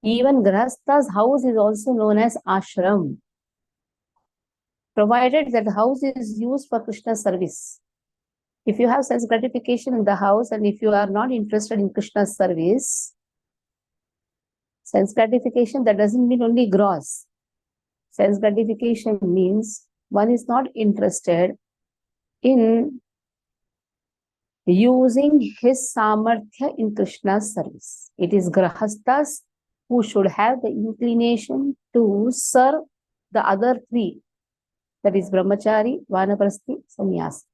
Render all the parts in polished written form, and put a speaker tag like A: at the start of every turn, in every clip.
A: Even Grahastha's house is also known as ashram, provided that the house is used for Krishna's service. If you have sense gratification in the house and if you are not interested in Krishna's service, sense gratification, that doesn't mean only gross. Sense gratification means one is not interested in using his samarthya in Krishna's service. It is Grahasthas who should have the inclination to serve the other three, that is Brahmachari, Vanaprasthi, Sannyasi.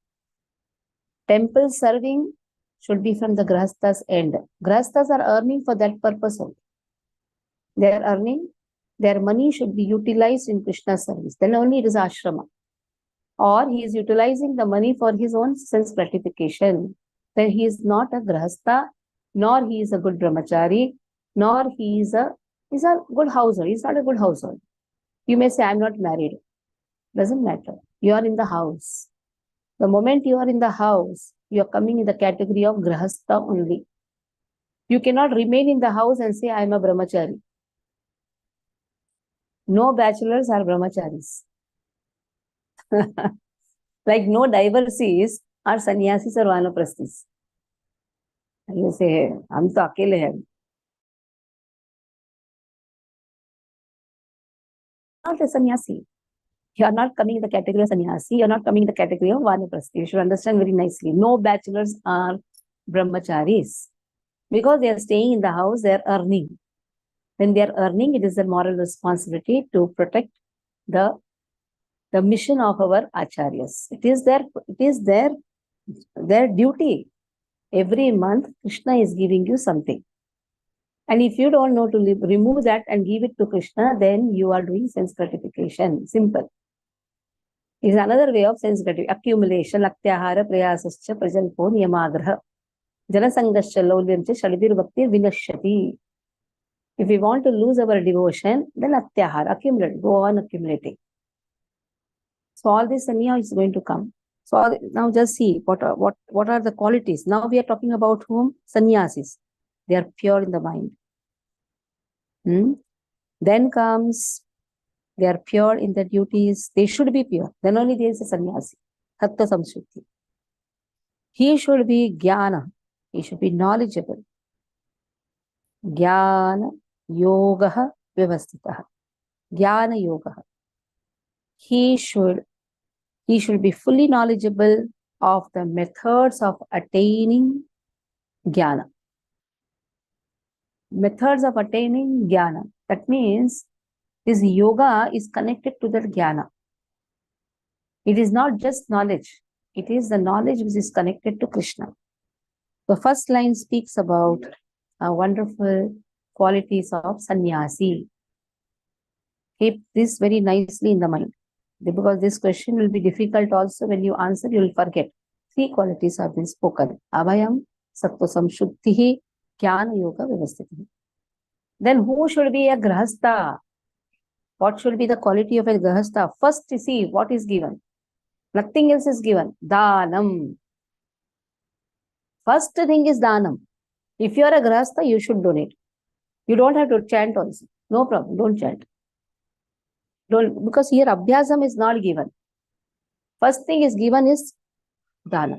A: Temple serving should be from the Grahasthas' end. Grahasthas are earning for that purpose only. They are earning, their money should be utilized in Krishna's service. Then only it is ashrama. Or he is utilizing the money for his own sense gratification. Then he is not a Grahastha, nor he is a good Brahmachari, nor he is a good household. He is not a good household. You may say, I am not married. Doesn't matter. You are in the house. The moment you are in the house, you are coming in the category of Grahastha only. You cannot remain in the house and say, I am a Brahmachari. No bachelors are Brahmacharis. Like no divorcees are sannyasis or vanaprasthis. And you say, हम तो अकेले हैं. Not a sannyasi. You are not coming in the category of sannyasi. You are not coming in the category of vanaprasthi. You should understand very nicely. No bachelors are brahmacharis. Because they are staying in the house, they are earning. When they are earning, it is their moral responsibility to protect the mission of our acharyas. It is their duty. Every month, Krishna is giving you something. And if you don't know to remove that and give it to Krishna, then you are doing sense gratification. Simple. It is another way of sense gratification. Accumulation, laktyahara, prayasascha, prajalpo, niyamagraha, janasangascha, laulyamcha, shalidir bhakti, vinashyati. If we want to lose our devotion, then laktyahara, accumulate, go on accumulating. So all this sanya is going to come. So now just see what are the qualities. Now we are talking about whom? Sannyasis. They are pure in the mind. Then comes, they are pure in the duties. They should be pure. Then only there is a sannyasi. Tattva samshuddhi. He should be jnana. He should be knowledgeable. Jnana yogaha vyavastitaha. Jnana yogaha. He should be fully knowledgeable of the methods of attaining jnana. Methods of attaining jnana. That means this yoga is connected to that jnana. It is not just knowledge. It is the knowledge which is connected to Krishna. The first line speaks about wonderful qualities of sannyasi. Keep this very nicely in the mind. Because this question will be difficult also. When you answer, you will forget. 3 qualities have been spoken. Abhayam, sattva samshuddhi, jnana yoga vyavastitihi. Then who should be a grahastha? What should be the quality of a grahastha? First, see what is given. Nothing else is given. Danam. First thing is danam. If you are a grahastha, you should donate. You don't have to chant also. No problem. Don't chant. Because here abhyasam is not given. First thing is given is dana.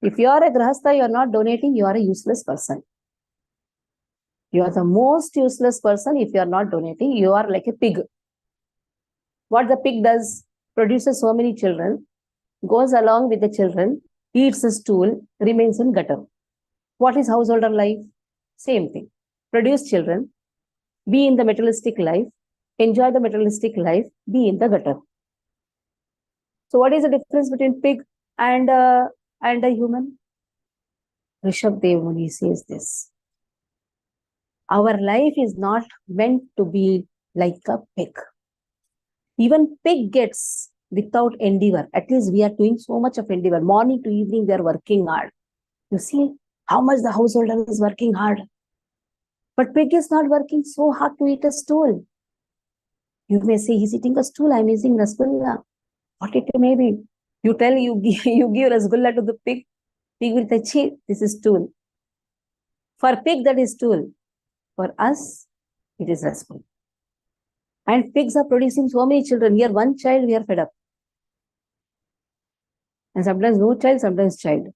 A: If you are a grahastha, you are not donating, you are a useless person. You are the most useless person if you are not donating. You are like a pig. What the pig does? Produces so many children, goes along with the children, eats a stool, remains in gutter. What is householder life? Same thing. Produce children, be in the materialistic life, enjoy the materialistic life, be in the gutter. So what is the difference between pig and a human? Rishabdev Muni says this. Our life is not meant to be like a pig. Even pig gets without endeavor. At least we are doing so much of endeavor. Morning to evening, we are working hard. You see how much the householder is working hard. But pig is not working so hard to eat a stool. You may say, he's eating a stool, I'm eating rasgulla. What it may be. You tell, you give rasgulla to the pig. Pig will say, this is stool. For pig, that is stool. For us, It is restful. And pigs are producing so many children. Here, one child, we are fed up. And sometimes no child, sometimes child.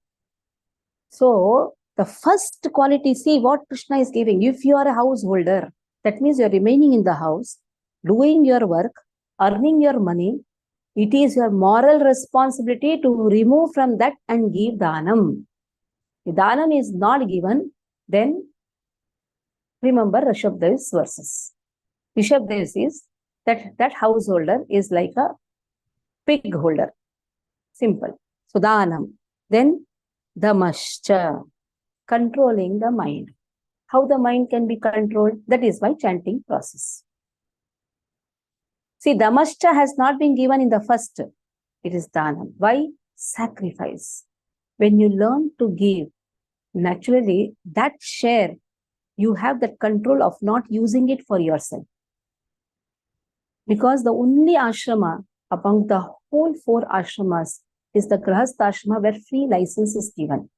A: So, the first quality, see what Krishna is giving. If you are a householder, that means you are remaining in the house, doing your work, earning your money. It is your moral responsibility to remove from that and give dhanam. If dhanam is not given, then remember Rishabdev's verses. Rishabdev is that householder is like a pig holder. Simple. So dhanam. Then damascha, controlling the mind. How the mind can be controlled? That is by chanting process. See, damascha has not been given in the first. It is dhanam. Why? Sacrifice. When you learn to give, naturally, that share, you have that control of not using it for yourself. Because the only ashrama among the whole 4 ashramas is the grahastha ashrama where free license is given,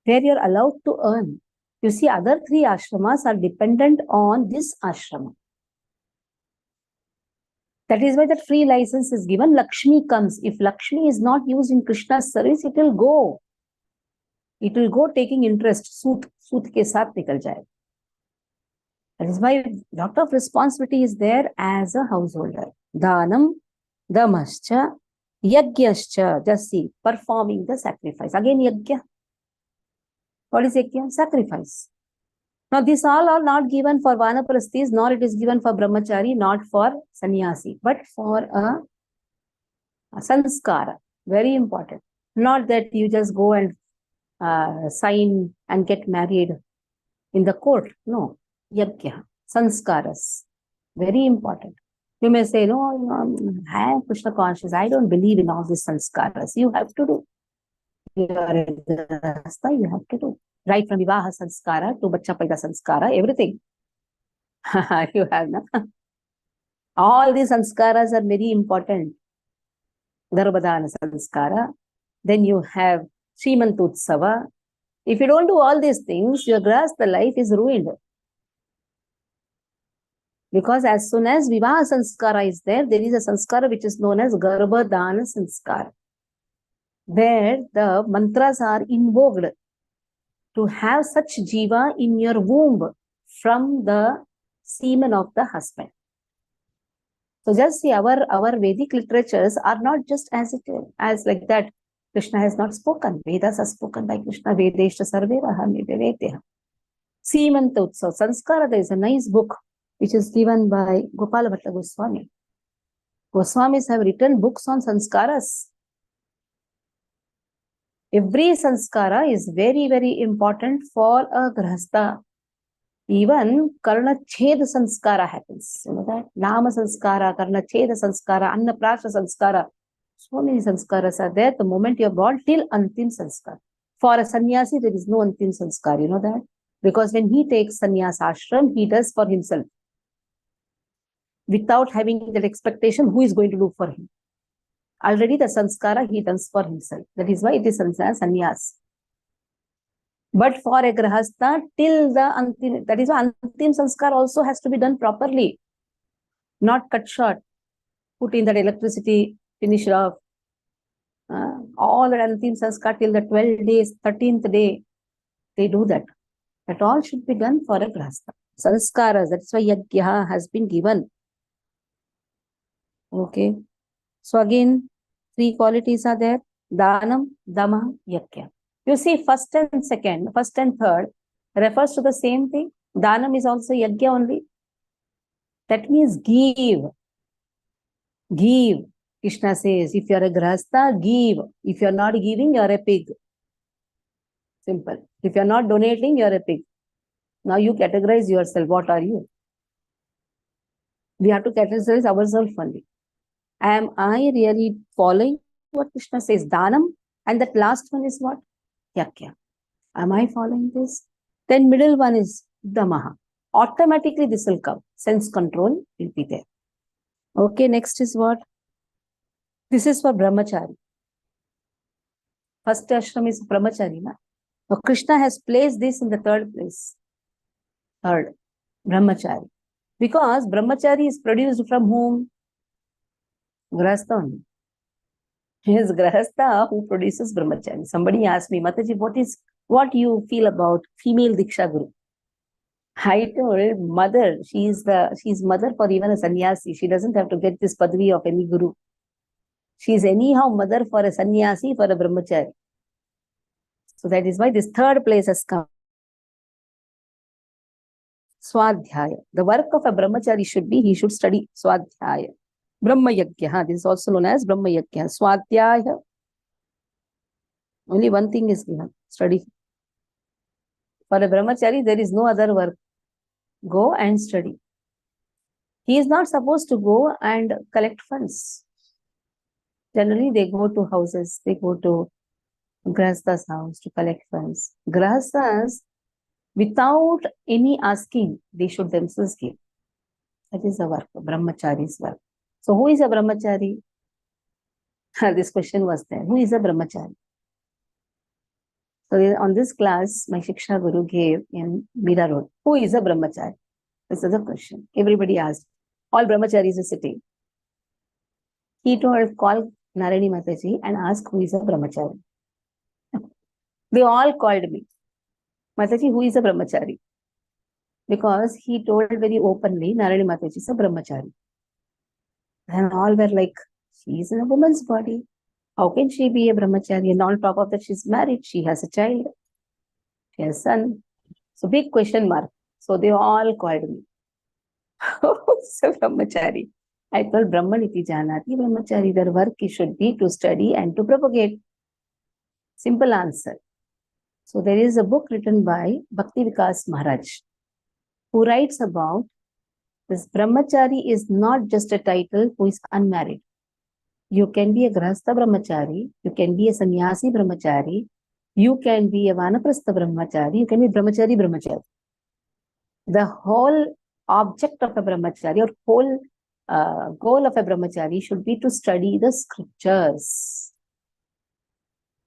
A: where you're allowed to earn. You see, other 3 ashramas are dependent on this ashrama. That is why that free license is given. Lakshmi comes. If Lakshmi is not used in Krishna's service, it will go. It will go taking interest. Soot ke saath nikal jaye. That is why a lot of responsibility is there as a householder. Dhanam, damascha, yagyascha. Just see, performing the sacrifice. Again, yagya. What is yagya? Sacrifice. Now, these all are not given for vanaprasthis, nor it is given for brahmachari, not for sannyasi, but for a sanskara. Very important. Not that you just go and sign and get married in the court. No. Yagya, sanskaras. Very important. You may say, no, I am Krishna conscious. I don't believe in all these sanskaras. You have to do. You are a grahastha, you have to do. Right from vivaha sanskara to bacha paida sanskara, everything. You have, no? All these sanskaras are very important. Garbhadana sanskara. Then you have Srimantutsava. If you don't do all these things, your grahastha life is ruined. Because as soon as vivaha sanskara is there, there is a sanskara which is known as Garbhadana sanskara, where the mantras are invoked to have such jiva in your womb from the semen of the husband. So just see, our Vedic literatures are not just as it is, as like that. Krishna has not spoken. Vedas are spoken by Krishna. Vedeshta sarveraha nivedeteha. Seemanta Utsav. Sanskara, there is a nice book which is given by Gopala Bhatta Goswami. Goswamis have written books on sanskaras. Every sanskara is very, very important for a grahastha. Even karna chhed sanskara happens. You know that? Nama sanskara, karna chhed sanskara, anna prasha sanskara. So many sanskaras are there the moment you are born till antim sanskar. For a sannyasi, there is no antim sanskar. You know that? Because when he takes sannyas ashram, he does for himself. Without having that expectation, who is going to do for him? Already the sanskara he does for himself. That is why it is sannyas. But for a grahastha, till the antim, that is why antim sanskar also has to be done properly. Not cut short. Put in that electricity, finish it off. All the antim sanskar till the 12 days, 13th day, they do that. That all should be done for a grahastha. Sanskaras, that's why yagya has been given. Okay. So again, 3 qualities are there. Dhanam, dama, yagya. You see, first and second, first and third refers to the same thing. Dhanam is also yagya only. That means give. Give. Krishna says, if you are a grahastha, give. If you are not giving, you are a pig. Simple. If you are not donating, you are a pig. Now you categorize yourself. What are you? We have to categorize ourselves only. Am I really following what Krishna says? Dhanam. And that last one is what? Yagya. Am I following this? Then middle one is damaha. Automatically this will come. Sense control will be there. Okay, next is what? This is for brahmachari. First ashram is brahmachari. Na? So Krishna has placed this in the third place. Third, brahmachari. Because brahmachari is produced from whom? Grahastha only. It is Grahastha who produces brahmachari. Somebody asked me, Mataji, what you feel about female Diksha Guru? I told mother, she's mother for even a sannyasi. She doesn't have to get this padvi of any guru. She is anyhow mother for a sannyasi, for a brahmachari. So that is why this third place has come. Swadhyaya. The work of a brahmachari should be, he should study Swadhyaya. Brahma Yajna. This is also known as Brahma Yajna. Swadhyaya. Only one thing is given, study. For a brahmachari, there is no other work. Go and study. He is not supposed to go and collect funds. Generally, they go to houses, they go to Grahastha's house to collect funds. Grahasthas, without any asking, they should themselves give. That is the work, brahmachari's work. So, who is a brahmachari? This question was there. Who is a brahmachari? So, on this class, my Shiksha Guru gave in Mira Road. Who is a brahmachari? This is the question. Everybody asked. All brahmacharis are sitting. He told, call Narayani Mataji and ask who is a brahmachari. They all called me. Mataji, who is a brahmachari? Because he told very openly, Narayani Mataji is a brahmachari. And all were like, she is in a woman's body. How can she be a brahmachari? And on top of that, she's married. She has a child. She has a son. So big question mark. So they all called me. Who's a brahmachari? I told Brahmaniti Janati Brahmachari. Their work should be to study and to propagate. Simple answer. So there is a book written by Bhakti Vikas Maharaj, who writes about this brahmachari is not just a title who is unmarried. You can be a grahastha brahmachari, you can be a sannyasi brahmachari, you can be a vanaprastha brahmachari, you can be brahmachari brahmachari. The whole object of a brahmachari or whole goal of a brahmachari should be to study the scriptures.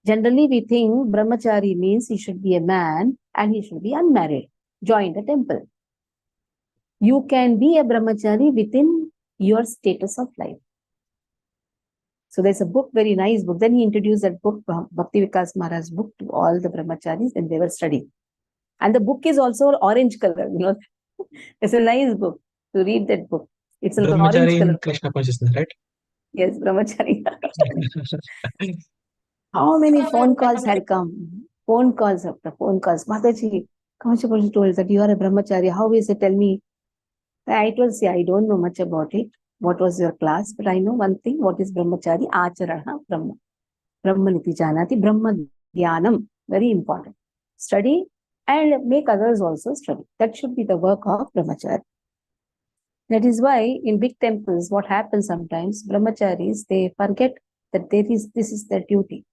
A: Generally, we think brahmachari means he should be a man and he should be unmarried. Join the temple. You can be a brahmachari within your status of life. So there's a book, very nice book. Then he introduced that book, Bhakti Vikas Maharaj's book, to all the brahmacharis and they were studying. And the book is also orange color, you know. It's a nice book to read that book. It's an orange color.
B: Krishna consciousness, right?
A: Yes, brahmachari. How many phone calls had come? Phone calls after phone calls. Mataji, Kamachapaji told that you are a brahmachari. How is it? Tell me. I told, see, I don't know much about it. What was your class? But I know one thing. What is brahmachari? Acharana Brahma. Brahmaniti Janati Brahma Dhyanam. Very important. Study and make others also study. That should be the work of brahmachari. That is why in big temples, what happens sometimes, brahmacharis, they forget that this is their duty.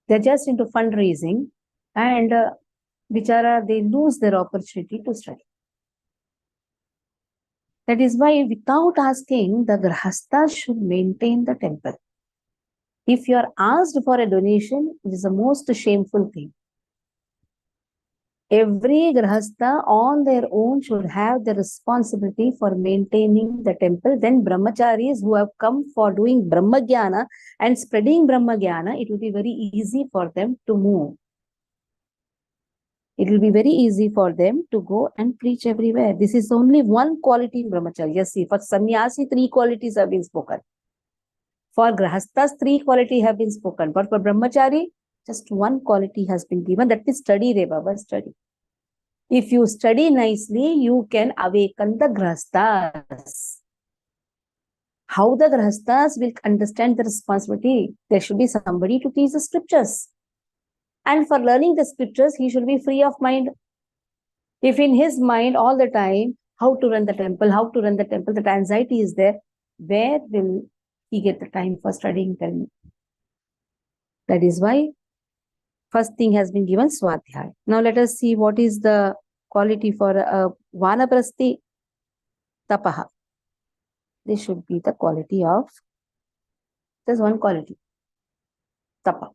A: They're just into fundraising and bichara, they lose their opportunity to study. That is why without asking, the grahasthas should maintain the temple. If you are asked for a donation, it is the most shameful thing. Every grahastha on their own should have the responsibility for maintaining the temple. Then brahmacharis who have come for doing Brahma Jnana and spreading Brahma Jnana, it will be very easy for them to move. It will be very easy for them to go and preach everywhere. This is only one quality in brahmacharya. Yes, see, for sannyasi, 3 qualities have been spoken. For grahasthas, 3 qualities have been spoken. But for brahmachari, just one quality has been given. That is study, Re Baba, study. If you study nicely, you can awaken the grahasthas. How the grahasthas will understand the responsibility? There should be somebody to teach the scriptures. And for learning the scriptures, he should be free of mind. If in his mind all the time, how to run the temple, that anxiety is there, where will he get the time for studying? Tell me. That is why first thing has been given Swadhyaya. Now let us see what is the quality for a Vanaprasthi Tapaha. This should be the quality of, there's one quality, Tapa.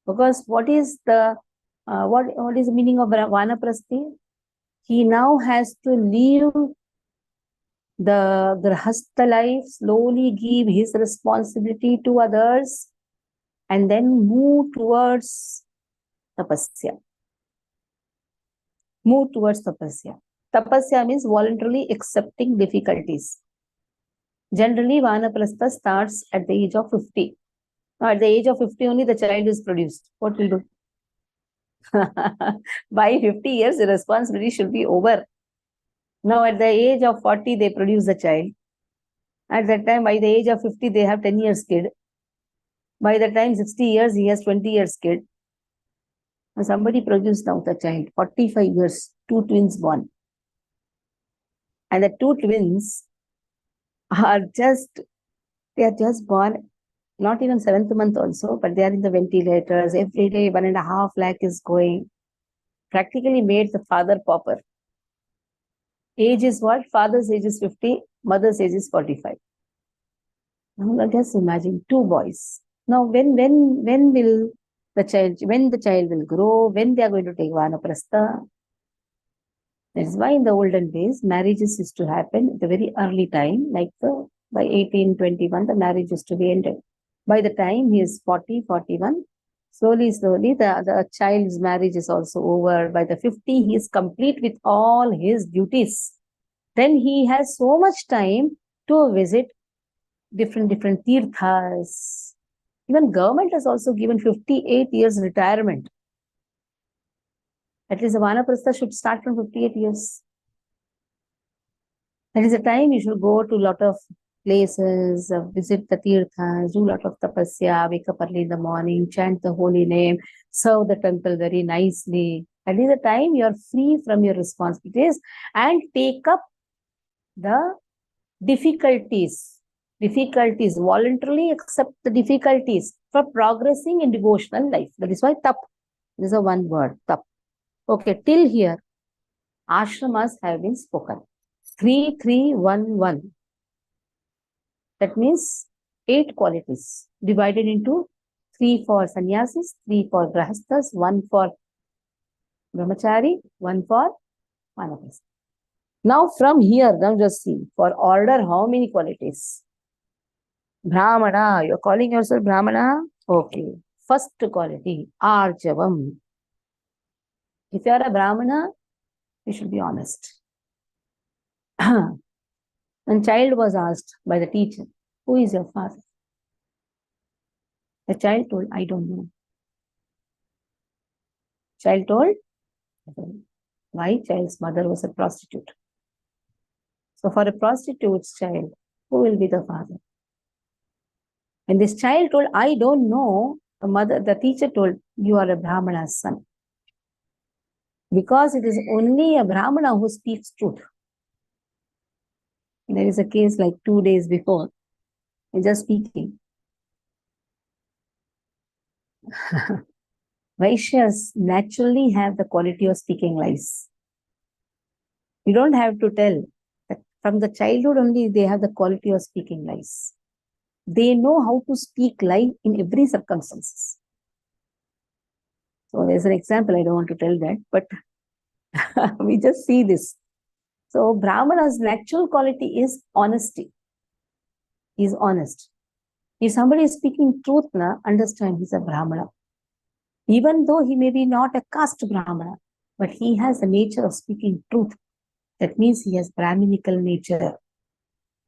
A: Because what is the what is the meaning of Vanaprasthi? He now has to leave the grahastha life, slowly give his responsibility to others, and then move towards tapasya. Move towards tapasya. Tapasya means voluntarily accepting difficulties. Generally, Vanaprastha starts at the age of 50. Now, at the age of 50 only the child is produced. What will do? By 50 years, the responsibility should be over. Now, at the age of 40, they produce the child. At that time, by the age of 50, they have 10 years kid. By the time 60 years, he has 20 years kid. And somebody produced now the child, 45 years, 2 twins born. And the 2 twins are they are just born, not even 7th month also, but they are in the ventilators. Every day, 1.5 lakh is going. Practically made the father pauper. Age is what? Father's age is 50, mother's age is 45. Now just imagine 2 boys. Now when will the child will grow, when they are going to take Vanaprastha? That is why in the olden days, marriages used to happen at a very early time, like by 1821, the marriage used to be ended. By the time he is 40, 41, slowly, the child's marriage is also over. By the 50, he is complete with all his duties. Then he has so much time to visit different tirthas. Even government has also given 58 years retirement. At least the Vanaprastha should start from 58 years. That is the time you should go to a lot of places, visit the tirthas, do a lot of tapasya, wake up early in the morning, chant the holy name, serve the temple very nicely. That is the time you are free from your responsibilities and take up the difficulties, voluntarily accept the difficulties for progressing in devotional life. That is why tap. This is a one word, tap. Okay, till here, ashramas have been spoken. 3, 3, 1, 1. That means 8 qualities divided into 3 for sannyasis, 3 for grahasthas, 1 for brahmachari, 1 for vanaprastha. Now from here, now just see, for order, how many qualities? Brahmana, you're calling yourself Brahmana? Okay. First quality, Arjavam. If you are a Brahmana, you should be honest. When child was asked by the teacher, who is your father? The child told, I don't know. Child told, why? Child's mother was a prostitute. So for a prostitute's child, who will be the father? When this child told, I don't know, the teacher told, you are a Brahmana's son. Because it is only a Brahmana who speaks truth. There is a case like 2 days before, I'm just speaking. Vaishyas naturally have the quality of speaking lies. You don't have to tell. From the childhood only, they have the quality of speaking lies. They know how to speak lie in every circumstances. So there's an example, I don't want to tell that, but we just see this. So Brahmana's natural quality is honesty. He is honest. If somebody is speaking truth, understand he's a Brahmana. Even though he may be not a caste Brahmana, but he has the nature of speaking truth. That means he has Brahminical nature.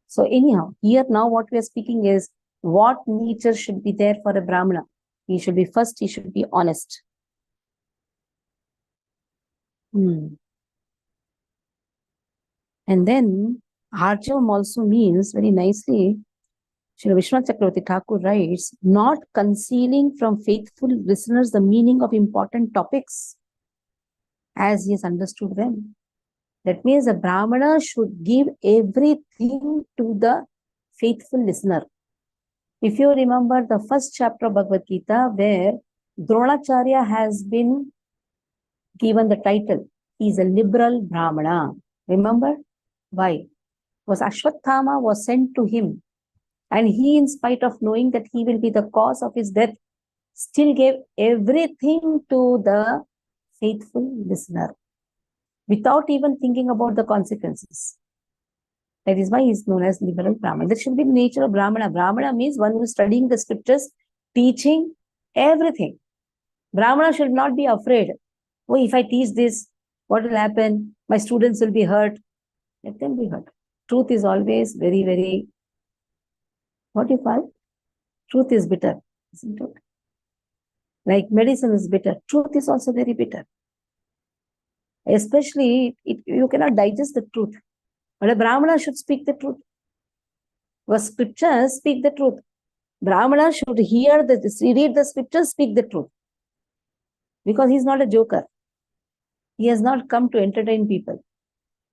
A: So anyhow, here now what we are speaking is what nature should be there for a Brahmana. He should be honest. And then Arjavam also means very nicely, Srila Vishwanath Chakravarti Thakur writes, not concealing from faithful listeners the meaning of important topics as he has understood them. That means a Brahmana should give everything to the faithful listener. If you remember the first chapter of Bhagavad Gita, where Dronacharya has been given the title, he is a liberal Brahmana. Remember? Why? Because Ashwatthama was sent to him, and he, in spite of knowing that he will be the cause of his death, still gave everything to the faithful listener, without even thinking about the consequences. That is why he is known as liberal Brahmana. That should be the nature of Brahmana. Brahmana means one who is studying the scriptures, teaching everything. Brahmana should not be afraid. Oh, if I teach this, what will happen? My students will be hurt. Let them be hurt. Truth is always very, very, what do you call it? Truth is bitter, isn't it? Like medicine is bitter. Truth is also very bitter. Especially, you cannot digest the truth. But a Brahmana should speak the truth. The scriptures speak the truth. Brahmana should read the scriptures, speak the truth. Because he is not a joker. He has not come to entertain people.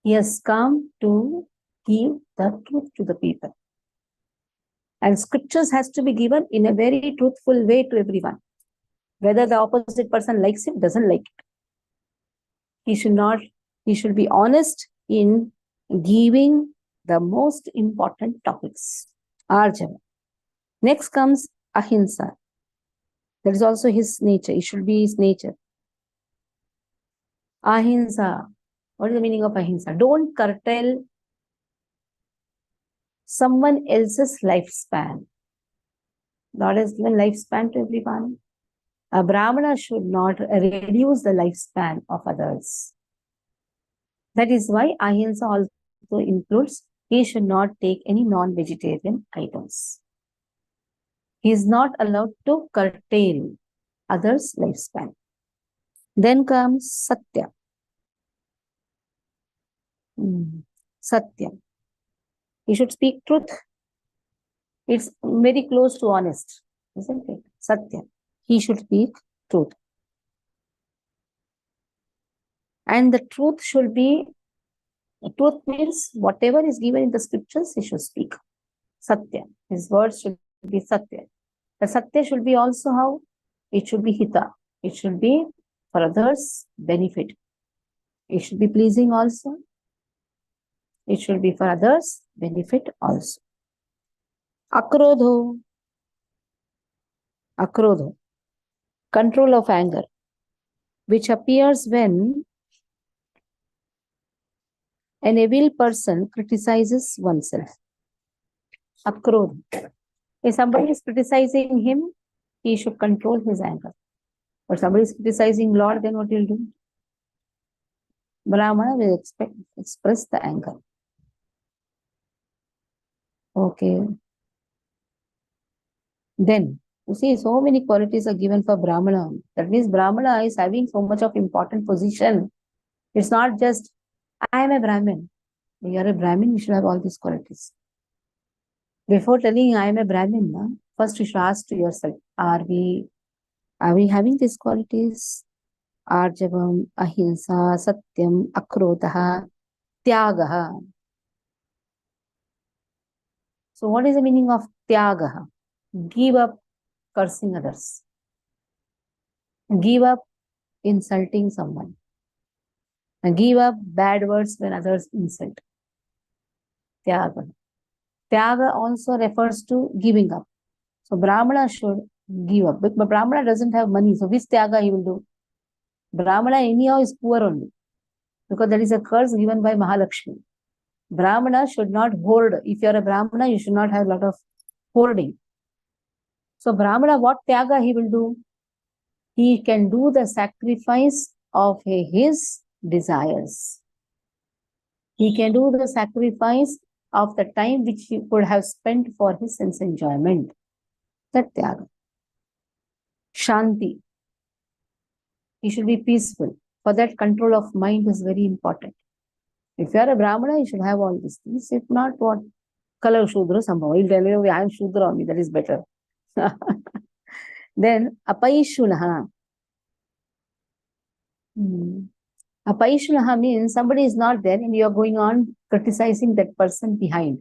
A: He has come to give the truth to the people. And scriptures has to be given in a very truthful way to everyone. Whether the opposite person likes it, doesn't like it. He should be honest in giving the most important topics. Arjava. Next comes ahimsa. That is also his nature. It should be his nature. Ahimsa. What is the meaning of ahimsa? Don't curtail someone else's lifespan. God has given lifespan to everyone. A Brahmana should not reduce the lifespan of others. That is why ahimsa also includes he should not take any non-vegetarian items. He is not allowed to curtail others' lifespan. Then comes Satya. Satya. He should speak truth. It's very close to honest, isn't it? Satya. He should speak truth. And the truth should be, truth means whatever is given in the scriptures, he should speak. Satya. His words should be Satya. The Satya should be also how? It should be Hita. It should be for others' benefit. It should be pleasing also. It should be for others' benefit also. Akrodho. Akrodho. Control of anger, which appears when an evil person criticizes oneself. Akrodho. If somebody is criticizing him, he should control his anger. But somebody is criticizing Lord, then what will do? Brahmana will express the anger. Okay. Then, you see, so many qualities are given for Brahmana. That means Brahmana is having so much of important position. It's not just, I am a Brahmin. You are a Brahmin, you should have all these qualities. Before telling I am a Brahmin, first you should ask to yourself, are we having these qualities? Arjavam, ahimsa, satyam, akrotaha, tyagaha. So what is the meaning of tyagaha? Give up cursing others. Give up insulting someone. And give up bad words when others insult. Tyaga. Tyaga also refers to giving up. So Brahmana should give up. But Brahmana doesn't have money. So which Tyaga he will do? Brahmana anyhow is poor only. Because that is a curse given by Mahalakshmi. Brahmana should not hoard. If you are a Brahmana, you should not have a lot of hoarding. So Brahmana, what Tyaga he will do? He can do the sacrifice of his desires. He can do the sacrifice of the time which he could have spent for his sense enjoyment. That Tyaga. Shanti. He should be peaceful. For that, control of mind is very important. If you are a Brahmana, you should have all these things. If not, what? Kala Shudra Sambhava. He'll tell you, I am Shudra only. That is better. Then, Apaishunaha. Apaishunaha means somebody is not there and you are going on criticizing that person behind.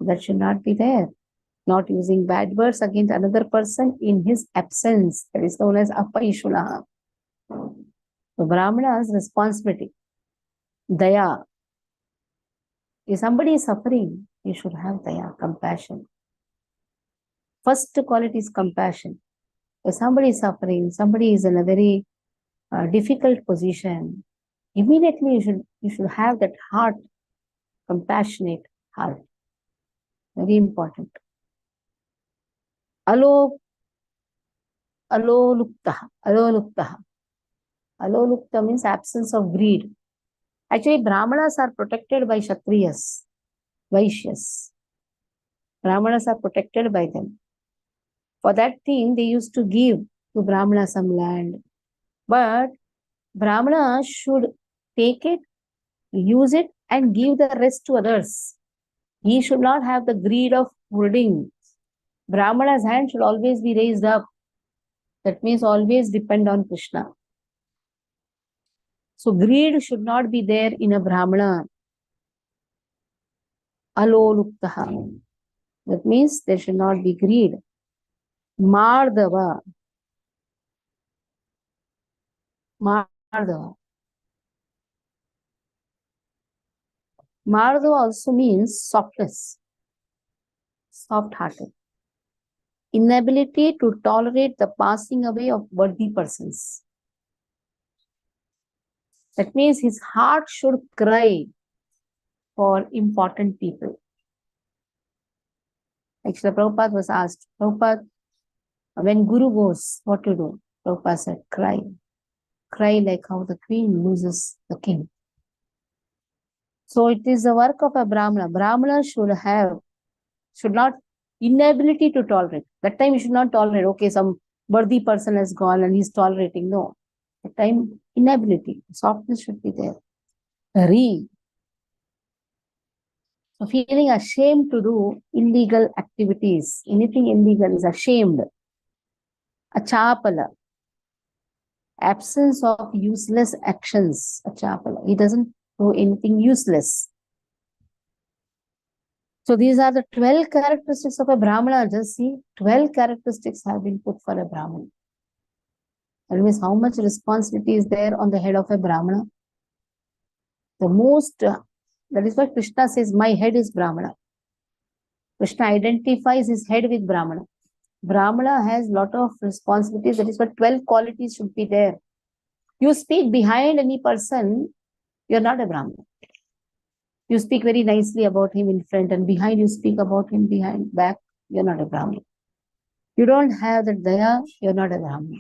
A: That should not be there. Not using bad words against another person in his absence. That is known as Apaishunaha. So Brahmana's responsibility. Daya. If somebody is suffering, you should have daya, compassion. First quality is compassion. If somebody is suffering, somebody is in a very difficult position, immediately you should have that heart compassionate heart. Very important. Aloluktaha. Aloluktaha. Alolukta means absence of greed. Actually, Brahmanas are protected by Kshatriyas, Vaishyas. Brahmanas are protected by them. For that thing, they used to give to Brahmana some land. But Brahmana should take it, use it, and give the rest to others. He should not have the greed of hoarding. Brahmana's hand should always be raised up. That means always depend on Krishna. So greed should not be there in a Brahmana. Aloluktaha. That means there should not be greed. Mardava. Mardava. Mardava also means softness. Soft-hearted. Inability to tolerate the passing away of worthy persons. That means his heart should cry for important people. Actually, Prabhupada was asked, Prabhupada, when Guru goes, what to do? Prabhupada said, cry. Cry like how the queen loses the king. So it is the work of a Brahmana. Brahmana should not, inability to tolerate. That time you should not tolerate, okay, some worthy person has gone and he's tolerating. No. That time, inability. Softness should be there. So feeling ashamed to do illegal activities. Anything illegal is ashamed. Achapala. Absence of useless actions. Achapala. He doesn't do anything useless. So these are the 12 characteristics of a Brahmana. Just see, 12 characteristics have been put for a Brahmana. That means how much responsibility is there on the head of a Brahmana? The most, that is why Krishna says, my head is Brahmana. Krishna identifies his head with Brahmana. Brahmana has lot of responsibilities. That is why 12 qualities should be there. You speak behind any person, you're not a Brahmana. You speak very nicely about him in front, and behind you speak about him behind, back, you're not a Brahmana. You don't have that daya, you're not a Brahmana.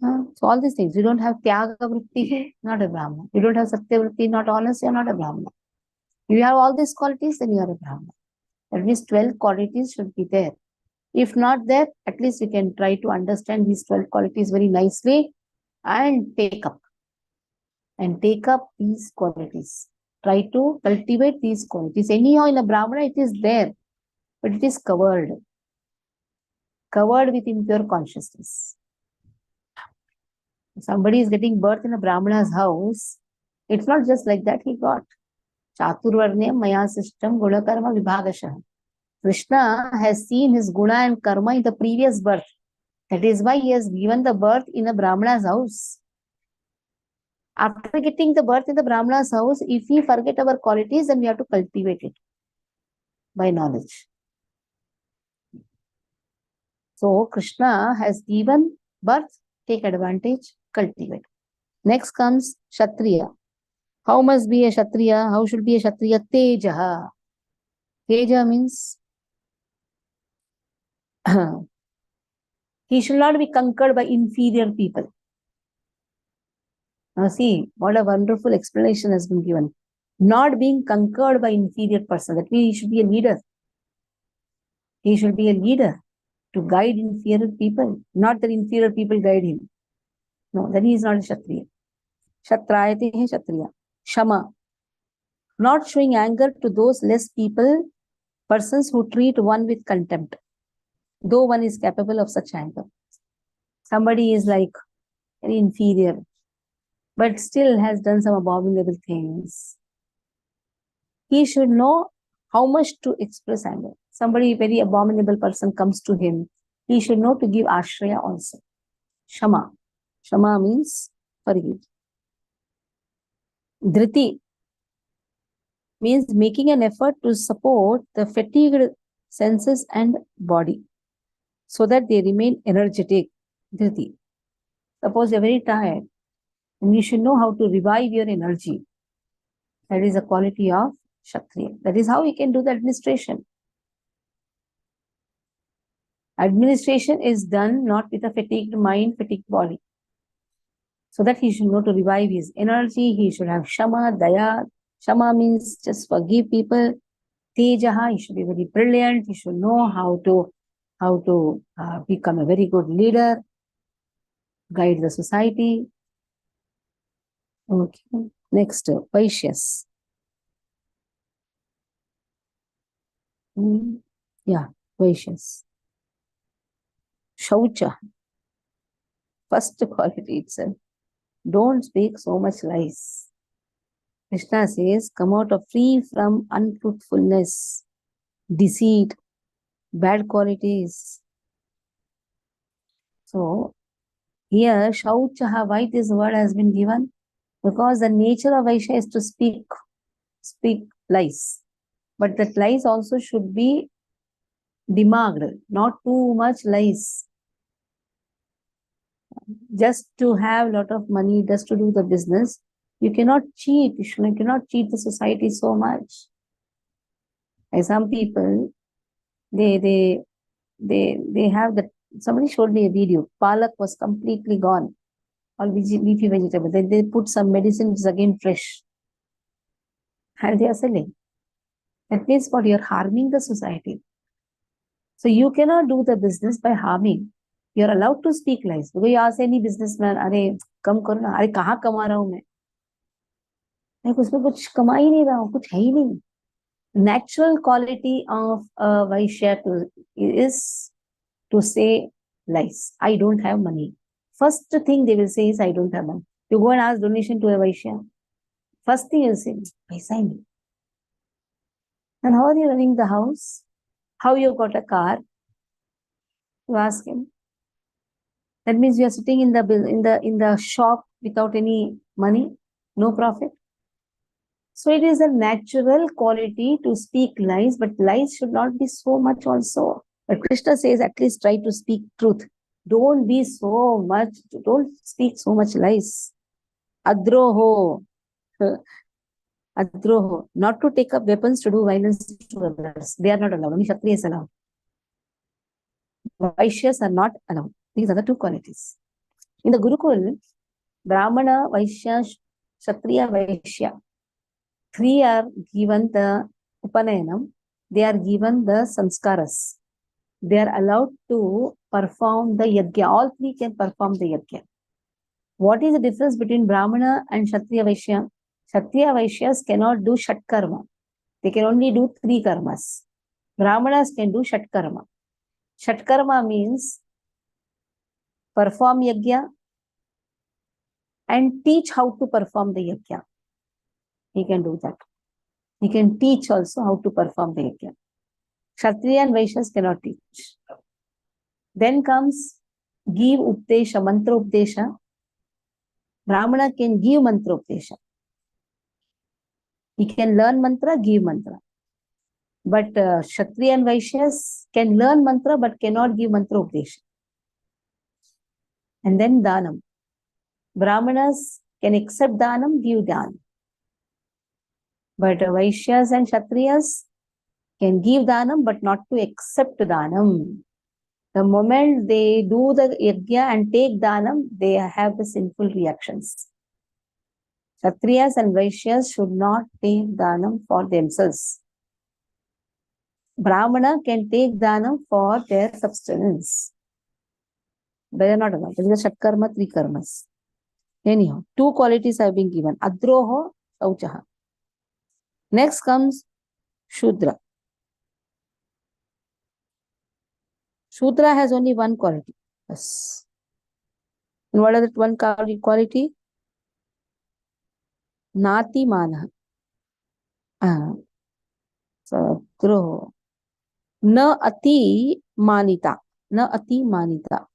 A: So all these things, you don't have tyaga vritti, not a Brahmana. You don't have satya vritti, not honest, you're not a Brahmana. You have all these qualities, then you are a Brahmana. That means 12 qualities should be there. If not there, at least you can try to understand these 12 qualities very nicely and take up. And take up these qualities. Try to cultivate these qualities. Anyhow, in a Brahmana, it is there, but it is covered. Covered with impure consciousness. If somebody is getting birth in a Brahmana's house, it's not just like that he got. Chaturvarnyam maya system guna karma vibhagasha. Krishna has seen his guna and karma in the previous birth. That is why he has given the birth in a Brahmana's house. After getting the birth in the Brahmana's house, if we forget our qualities, then we have to cultivate it by knowledge. So Krishna has given birth, take advantage, cultivate. Next comes Kshatriya. How must be a Kshatriya? How should be a Kshatriya? Tejaha. Teja means he should not be conquered by inferior people. Now see, what a wonderful explanation has been given. Not being conquered by inferior person. That means he should be a leader. He should be a leader to guide inferior people. Not that inferior people guide him. No, then he is not a Kshatriya. Kshatrayate hai Kshatriya. Shama. Not showing anger to those less persons who treat one with contempt. Though one is capable of such anger. Somebody is like very inferior, but still has done some abominable things. He should know how much to express anger. Somebody, very abominable person comes to him. He should know to give ashraya also. Shama. Shama means forgive. Dhriti means making an effort to support the fatigued senses and body so that they remain energetic. Dhriti. Suppose you're very tired, and you should know how to revive your energy. That is a quality of Kshatriya. That is how he can do the administration. Administration is done not with a fatigued mind, fatigued body. So that he should know to revive his energy. He should have Shama, Daya. Shama means just forgive people. Tejaha, he should be very brilliant. He should know how to become a very good leader, guide the society. Okay. Next, Vaishyas. Yeah, Vaishyas. Shaucha. First quality itself. Don't speak so much lies. Krishna says, come out of free from untruthfulness, deceit, bad qualities. So, here, Shauchaha, why this word has been given? Because the nature of Vaishya is to speak lies. But that lies also should be demarked, not too much lies. Just to have a lot of money, just to do the business, you cannot cheat. You cannot cheat the society so much. And some people, they have that. Somebody showed me a video. Palak was completely gone. All leafy vegetables. Then they put some medicine which is again fresh. And they are selling. That means what? You're harming the society. So you cannot do the business by harming. You're allowed to speak lies. Because you ask any businessman, अरे कम करो ना, अरे कहाँ कमा रहा हूँ मैं उसमें कुछ कमा ही नहीं रहा हूँ, कुछ है ही नहीं. Natural quality of a Vaishya is to say lies. I don't have money. First thing they will say is, I don't have money. You go and ask donation to a Vaishya. First thing you'll say, paisa hi nahi. And how are you running the house? How you got a car? You ask him. That means you are sitting in the shop without any money, no profit. So it is a natural quality to speak lies, but lies should not be so much also. But Krishna says, at least try to speak truth. Don't speak so much lies. Adroho. Adroho. Not to take up weapons to do violence to others. They are not allowed. Only Kshatriya is allowed. Vaishyas are not allowed. These are the two qualities. In the Gurukul, Brahmana, Vaishya, Kshatriya, Vaishya, three are given the Upanayanam. They are given the Sanskaras. They are allowed to perform the Yajna. All three can perform the Yajna. What is the difference between Brahmana and Kshatriya, Vaishya? Kshatriya, Vaishyas cannot do Shat Karma. They can only do 3 karmas. Brahmanas can do Shat Karma. Shat Karma means perform Yajna and teach how to perform the Yajna. He can do that. He can teach also how to perform the Yajna. Kshatriya and Vaishyas cannot teach. Then comes give Updesha, Mantra Updesha. Brahmana can give Mantra Updesha. He can learn mantra, give mantra. But Kshatriya and Vaishyas can learn mantra but cannot give mantra updesha. And then Dhanam. Brahmanas can accept Dhanam, give Dhanam. But Vaishyas and Kshatriyas can give Dhanam but not to accept Dhanam. The moment they do the Yajna and take Dhanam, they have the sinful reactions. Kshatriyas and Vaishyas should not take Dhanam for themselves. Brahmana can take Dhanam for their subsistence. They are not allowed. There is a Shat Karma, 3 karmas. Anyhow, 2 qualities have been given. Adroho, Shauchaha. Next comes Shudra. Shudra has only 1 quality. Yes. And what is that 1 quality? Nati Mana. So, Adroho. Na ati manita. Na ati manita.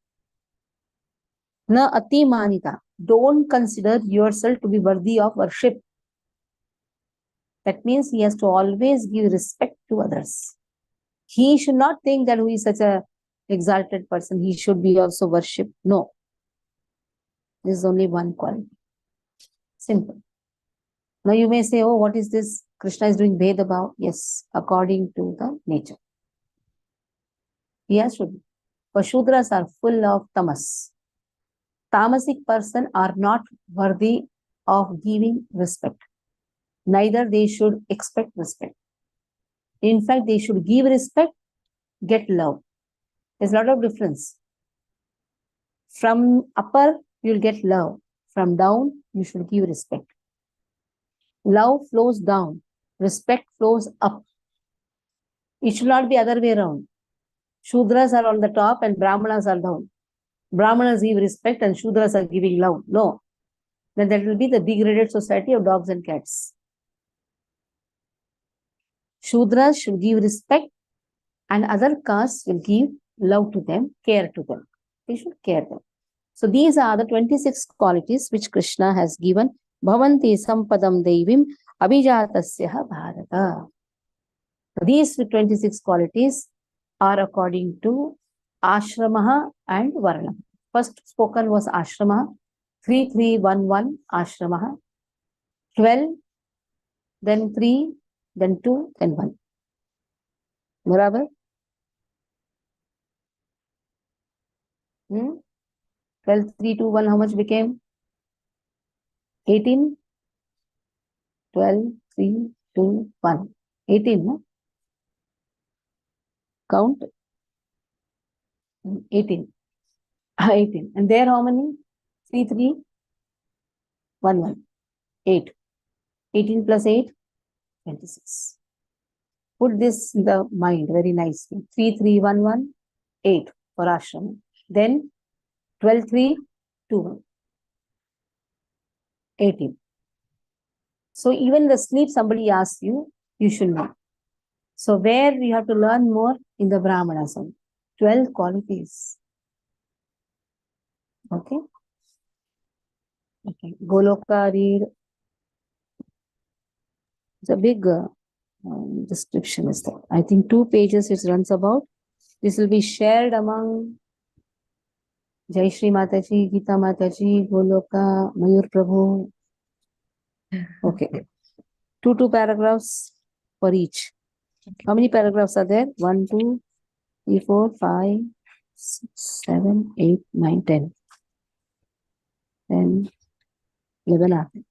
A: Na ati manita. Don't consider yourself to be worthy of worship. That means he has to always give respect to others. He should not think that he is such a exalted person, he should be also worshipped. No. This is only 1 quality. Simple. Now you may say, oh, what is this? Krishna is doing Bhed Bhav. Yes, according to the nature. He has to be. For Shudras are full of tamas. Tamasic person are not worthy of giving respect. Neither they should expect respect. In fact, they should give respect, get love. There's a lot of difference. From upper, you'll get love. From down, you should give respect. Love flows down. Respect flows up. It should not be other way around. Shudras are on the top and Brahmanas are down. Brahmanas give respect and Shudras are giving love. No. Then that will be the degraded society of dogs and cats. Shudras should give respect and other castes will give love to them, care to them. They should care them. So these are the 26 qualities which Krishna has given. Bhavanti sampadam devim abhijatasya bharata. These 26 qualities are according to ashramaha and varna. First spoken was ashramaha, 3311 ashramaha, 12, then 3, then 2, then 1. Barabar? 12, 3, 2, 1, how much became? 18? 12, 3, 2, 1. 18, no? Count. 18. 18. And there how many? 3, 3, 1, 1. 8. 18 plus 8, 26. Put this in the mind very nicely. 3, 3, 1, 1, 8 for ashram. Then 12, 3, 2, 1. 18. So even the sleep somebody asks you, you should know. So where we have to learn more? In the Brahmanas. 12 qualities. Okay. Okay. Goloka read. It's a big description is there. I think 2 pages it runs about. This will be shared among Jai Shri Mataji, Gita Mataji, Goloka, Mayur Prabhu. Okay. 2 paragraphs for each. How many paragraphs are there? 1, 2, 3, 4, 5, 6, 7, 8, 9, 10. 10, 11 are there.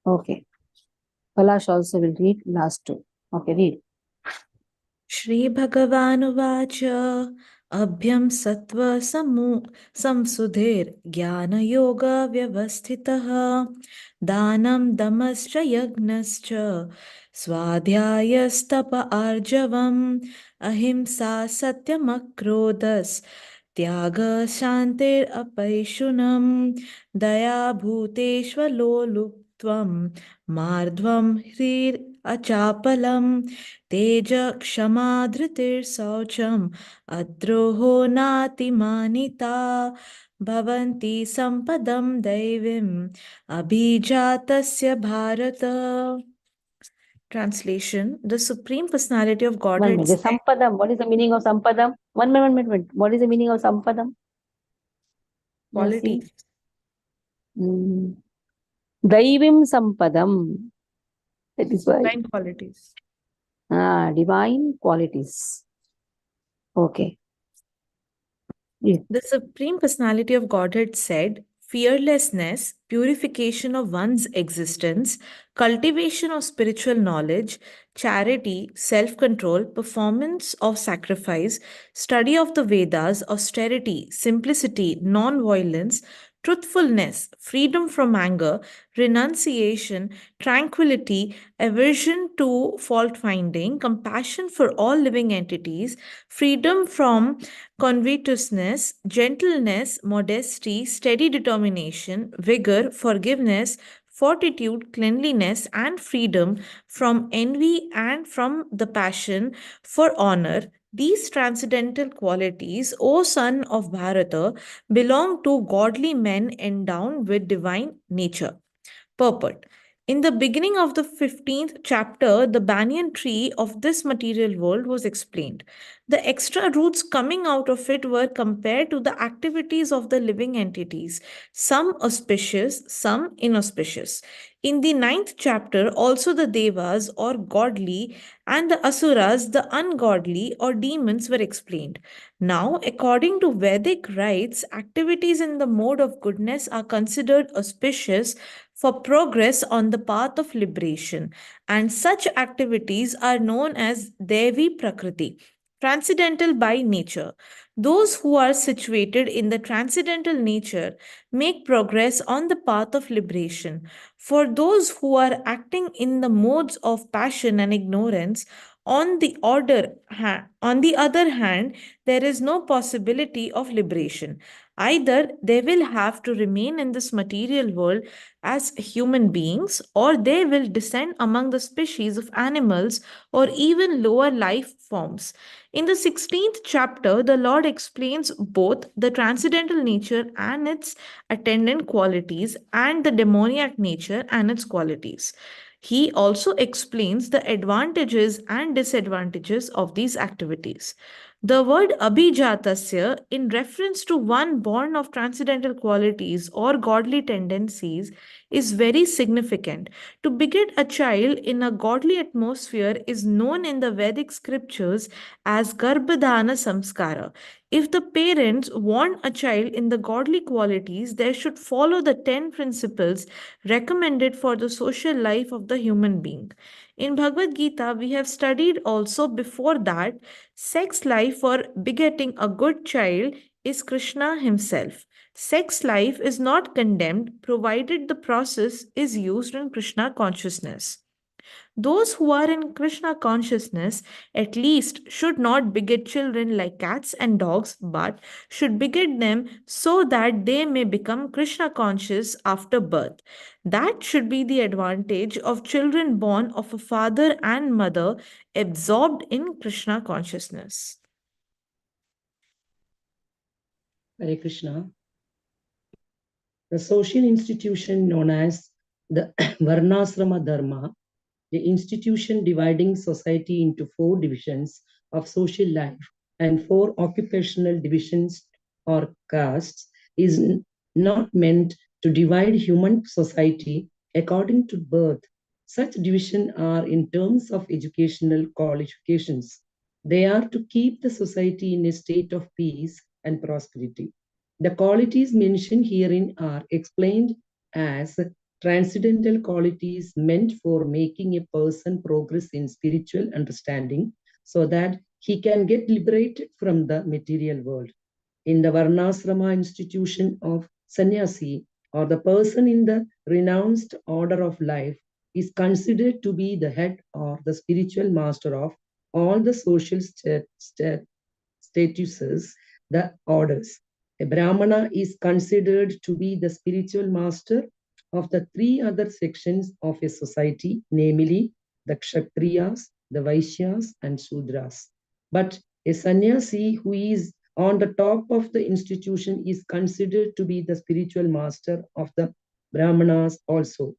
A: Okay. Palash also will read last 2. Okay, read.
B: Shri Bhagavanuvacha Abhyam Sattva Samsudhir Jnana Yoga Vyavasthitaha Danam Damascha Yagnascha Swadhyayastapa Arjavam Ahimsa Satyamakrodas Tyaga Shantir Apaishunam Daya Bhuteshvaloluptvam Mardvam Hrir Achapalam Teja Kshama Dhritir Saucham Adroho Natimanita Bhavanti Sampadam Daivim Abhijatasya Bharata. Translation: The Supreme Personality of Godhead.
A: The Sampadam. What is the meaning of Sampadam? One minute. What is the meaning of Sampadam?
B: Quality.
A: Daivim Sampadam. That is why.
B: Divine qualities.
A: Divine qualities. Okay. Yeah.
B: The Supreme Personality of Godhead said, fearlessness, purification of one's existence, cultivation of spiritual knowledge, charity, self-control, performance of sacrifice, study of the Vedas, austerity, simplicity, non-violence, truthfulness, freedom from anger, renunciation, tranquility, aversion to fault finding, compassion for all living entities, freedom from covetousness, gentleness, modesty, steady determination, vigor, forgiveness, fortitude, cleanliness, and freedom from envy and from the passion for honor. These transcendental qualities, O son of Bharata, belong to godly men endowed with divine nature. Purport. In the beginning of the 15th chapter, the banyan tree of this material world was explained. The extra roots coming out of it were compared to the activities of the living entities, some auspicious, some inauspicious. In the 9th chapter, also the Devas or godly and the Asuras, the ungodly or demons, were explained. Now, according to Vedic rites, activities in the mode of goodness are considered auspicious for progress on the path of liberation, and such activities are known as Devi Prakriti, transcendental by nature. Those who are situated in the transcendental nature make progress on the path of liberation. For those who are acting in the modes of passion and ignorance, on the other hand, there is no possibility of liberation. Either they will have to remain in this material world as human beings, or they will descend among the species of animals or even lower life forms. In the 16th chapter, the Lord explains both the transcendental nature and its attendant qualities and the demoniac nature and its qualities. He also explains the advantages and disadvantages of these activities. The word abhijatasya, in reference to one born of transcendental qualities or godly tendencies, is very significant. To beget a child in a godly atmosphere is known in the Vedic scriptures as Garbhadhana Samskara. If the parents want a child in the godly qualities, they should follow the 10 principles recommended for the social life of the human being. In Bhagavad Gita, we have studied also before that sex life for begetting a good child is Krishna himself. Sex life is not condemned provided the process is used in Krishna consciousness. Those who are in Krishna consciousness at least should not beget children like cats and dogs, but should beget them so that they may become Krishna conscious after birth. That should be the advantage of children born of a father and mother absorbed in Krishna consciousness.
C: Hare Krishna. The social institution known as the Varnasrama Dharma, the institution dividing society into 4 divisions of social life and 4 occupational divisions or castes, is not meant to divide human society according to birth. Such divisions are in terms of educational qualifications. They are to keep the society in a state of peace and prosperity. The qualities mentioned herein are explained as transcendental qualities meant for making a person progress in spiritual understanding so that he can get liberated from the material world. In the Varnasrama institution of sannyasi, or the person in the renounced order of life, is considered to be the head or the spiritual master of all the social statuses, the orders. A Brahmana is considered to be the spiritual master of the 3 other sections of a society, namely the Kshatriyas, the Vaishyas, and Shudras. But a sannyasi who is on the top of the institution is considered to be the spiritual master of the Brahmanas also.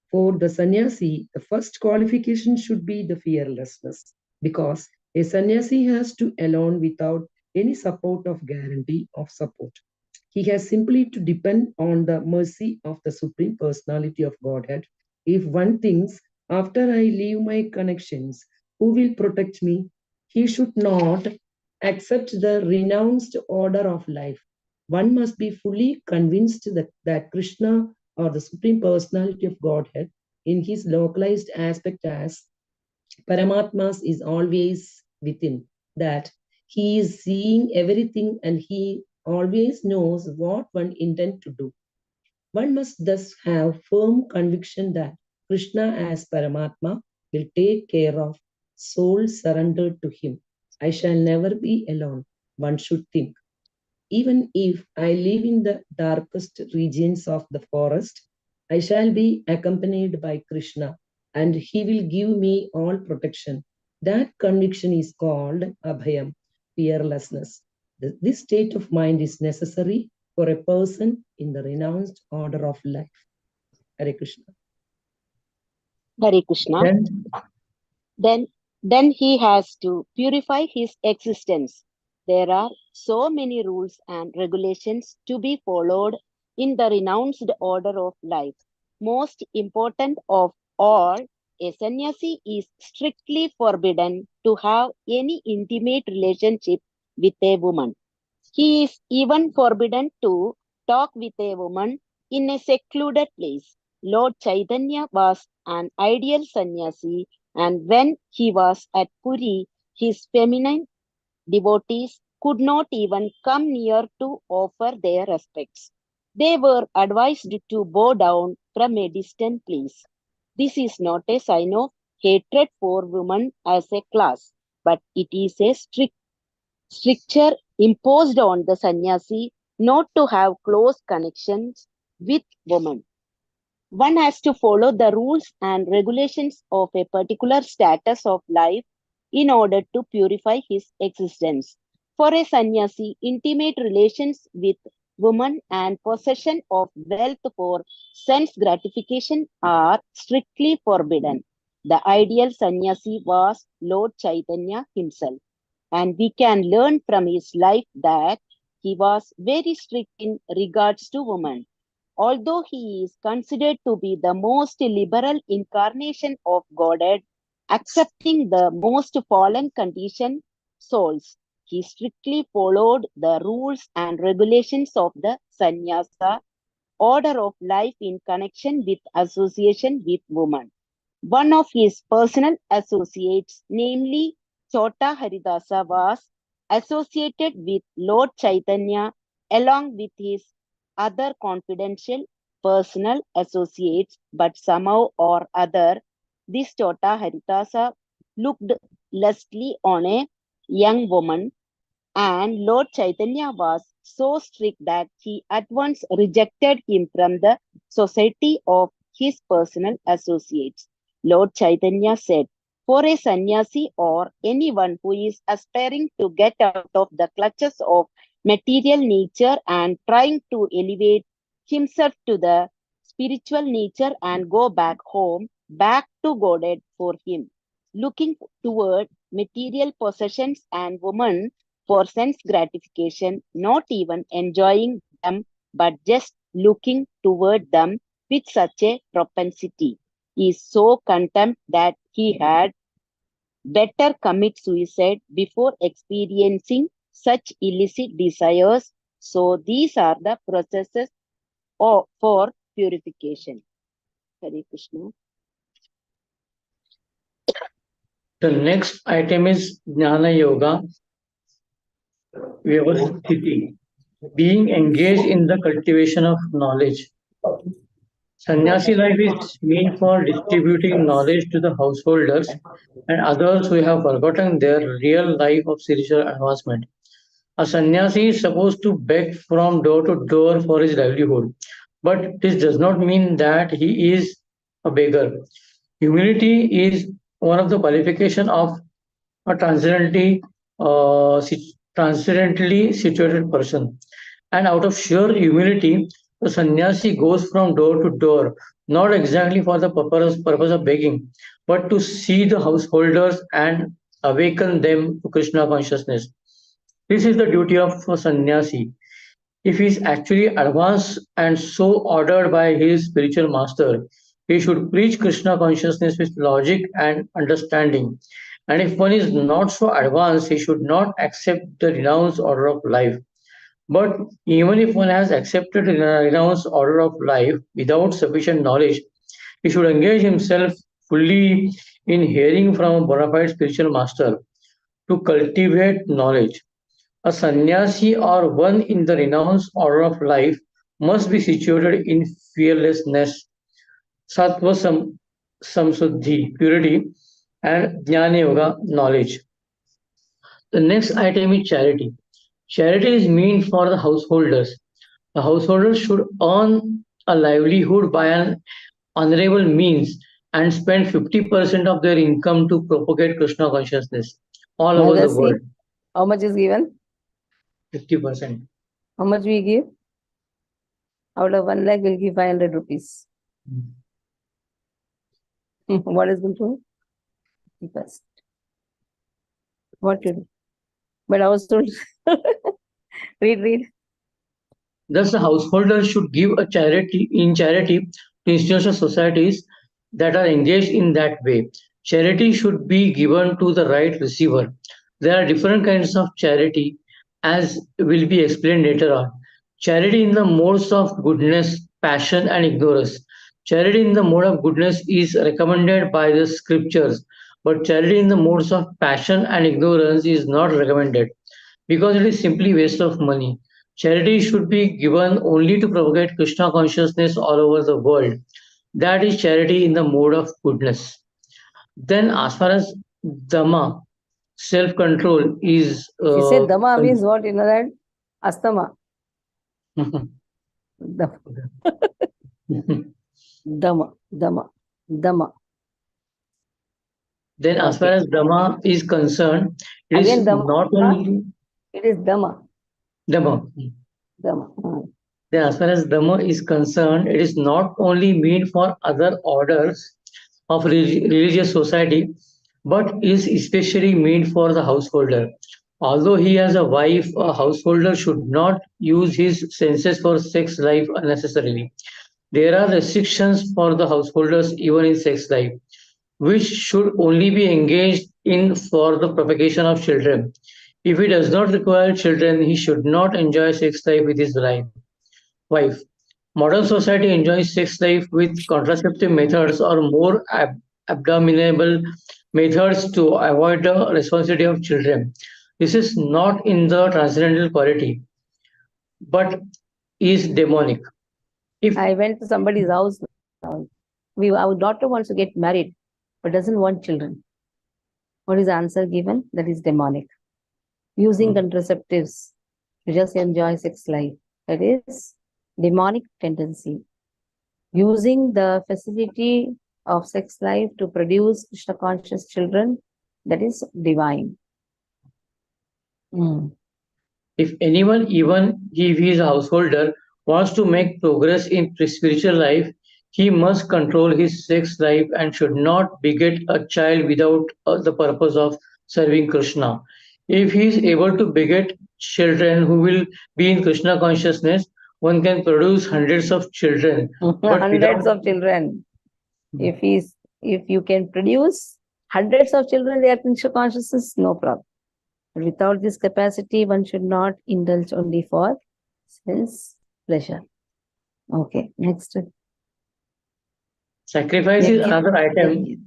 C: For the sannyasi, the first qualification should be the fearlessness, because a sannyasi has to alone without any support of guarantee of support. He has simply to depend on the mercy of the Supreme Personality of Godhead. If one thinks, after I leave my connections, who will protect me? He should not accept the renounced order of life. One must be fully convinced that Krishna, or the Supreme Personality of Godhead, in his localized aspect as Paramatmas, is always within, that he is seeing everything and he always knows what one intends to do. One must thus have firm conviction that Krishna as Paramatma will take care of soul surrendered to him. I shall never be alone, one should think. Even if I live in the darkest regions of the forest, I shall be accompanied by Krishna and he will give me all protection. That conviction is called abhayam, fearlessness. This state of mind is necessary for a person in the renounced order of life. Hare Krishna.
D: Hare Krishna. Then he has to purify his existence. There are so many rules and regulations to be followed in the renounced order of life. most important of all, a sannyasi is strictly forbidden to have any intimate relationship with a woman. He is even forbidden to talk with a woman in a secluded place. Lord Chaitanya was an ideal sannyasi, and when he was at Puri, his feminine devotees could not even come near to offer their respects. They were advised to bow down from a distant place. This is not a sign of hatred for women as a class, but it is a stricture imposed on the sannyasi not to have close connections with women. One has to follow the rules and regulations of a particular status of life in order to purify his existence. For a sannyasi, intimate relations with women and possession of wealth for sense gratification are strictly forbidden. The ideal sannyasi was Lord Chaitanya himself, and we can learn from his life that he was very strict in regards to women. Although he is considered to be the most liberal incarnation of Godhead, accepting the most fallen conditioned souls, he strictly followed the rules and regulations of the sannyasa order of life in connection with association with women. One of his personal associates, namely Chota Haridasa, was associated with Lord Chaitanya along with his other confidential personal associates, but somehow or other, this Chota Haridasa looked lustily on a young woman, and Lord Chaitanya was so strict that he at once rejected him from the society of his personal associates. Lord Chaitanya said, for a sannyasi or anyone who is aspiring to get out of the clutches of material nature and trying to elevate himself to the spiritual nature and go back home, back to Godhead for him, looking toward material possessions and women for sense gratification, not even enjoying them, but just looking toward them with such a propensity, is so contempt that he had better commit suicide before experiencing such illicit desires. So these are the processes for purification. Hare Krishna.
E: The next item is Jnana Yoga Vyavasthiti, being engaged in the cultivation of knowledge. Sannyasi life is meant for distributing knowledge to the householders and others who have forgotten their real life of spiritual advancement. A sannyasi is supposed to beg from door to door for his livelihood, but this does not mean that he is a beggar. Humility is one of the qualifications of a transcendently situated person. And out of sheer humility, the sannyasi goes from door to door, not exactly for the purpose of begging, but to see the householders and awaken them to Krishna consciousness. This is the duty of a sannyasi. If he is actually advanced and so ordered by his spiritual master, he should preach Krishna consciousness with logic and understanding. And if one is not so advanced, he should not accept the renounced order of life. But even if one has accepted the renounced order of life without sufficient knowledge, he should engage himself fully in hearing from a bona fide spiritual master to cultivate knowledge. A sannyasi or one in the renounced order of life must be situated in fearlessness, sattva samsuddhi, purity, and jnana yoga, knowledge. The next item is charity. Charity is meant for the householders. The householders should earn a livelihood by an honorable means and spend 50% of their income to propagate Krishna consciousness all over the
A: Rajasi,
E: world.
A: how much is given?
E: 50%.
A: How much we give? Out of 1 lakh, we'll give 500 rupees. What is going to do? First. What to do? But I was told, read.
E: Thus, the householder should give a charity to institutional societies that are engaged in that way. Charity should be given to the right receiver. There are different kinds of charity, as will be explained later on. Charity in the modes of goodness, passion, and ignorance. Charity in the mode of goodness is recommended by the scriptures, but charity in the modes of passion and ignorance is not recommended because it is simply waste of money. Charity should be given only to propagate Krishna consciousness all over the world. That is charity in the mode of goodness. Then, as far as Dhamma, self control, is.
A: If you say Dhamma means what? You know that? Astama. Dhamma. Dhamma.
E: Then, as far as Dhamma is concerned, it is
A: Again, Dhamma.
E: not only
A: It is Dhamma.
E: Dhamma.
A: Dhamma.
E: Then, as far as Dhamma is concerned, it is not only meant for other orders of religious society, but is especially meant for the householder. Although he has a wife, a householder should not use his senses for sex life unnecessarily. There are restrictions for the householders even in sex life, which should only be engaged in for the propagation of children. If he does not require children, he should not enjoy sex life with his wife. Modern society enjoys sex life with contraceptive methods or more abominable methods to avoid the responsibility of children. This is not in the transcendental quality, but is demonic. If
A: I went to somebody's house now. Our daughter wants to get married, but doesn't want children. What is the answer given? That is demonic. Using contraceptives to just enjoy sex life. That is demonic tendency. Using the facility of sex life to produce Krishna conscious children, that is divine.
E: If anyone, even if he is a householder, wants to make progress in spiritual life, he must control his sex life and should not beget a child without the purpose of serving Krishna. If he is able to beget children who will be in Krishna consciousness, one can produce hundreds of children.
A: Hundreds of children. If you can produce hundreds of children, they are Krishna consciousness, no problem. But without this capacity, one should not indulge only for sense pleasure. Okay, next.
E: Sacrifice is another item.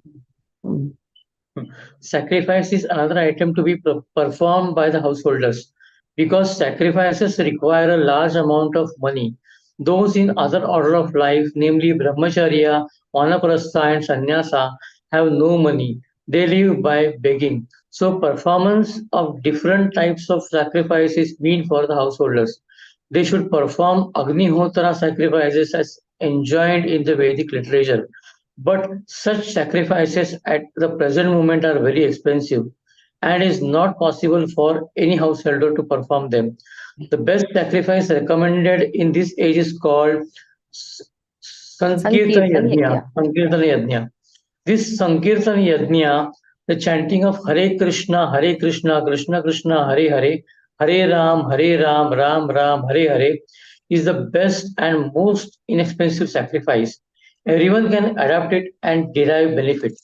E: Sacrifice is another item to be performed by the householders because sacrifices require a large amount of money. Those in other order of life, namely brahmacharya, vanaprastha, and sannyasa, have no money. They live by begging. So, performance of different types of sacrifice is mean for the householders. They should perform Agnihotra sacrifices as enjoined in the Vedic literature. But such sacrifices at the present moment are very expensive and is not possible for any householder to perform them. The best sacrifice recommended in this age is called Sankirtan Yajna. Sankirtan Yajna. This Sankirtan Yajna, the chanting of Hare Krishna, Krishna Krishna, Hare Hare, Hare Ram, Ram Ram, Hare Hare, is the best and most inexpensive sacrifice. Everyone can adapt it and derive benefit.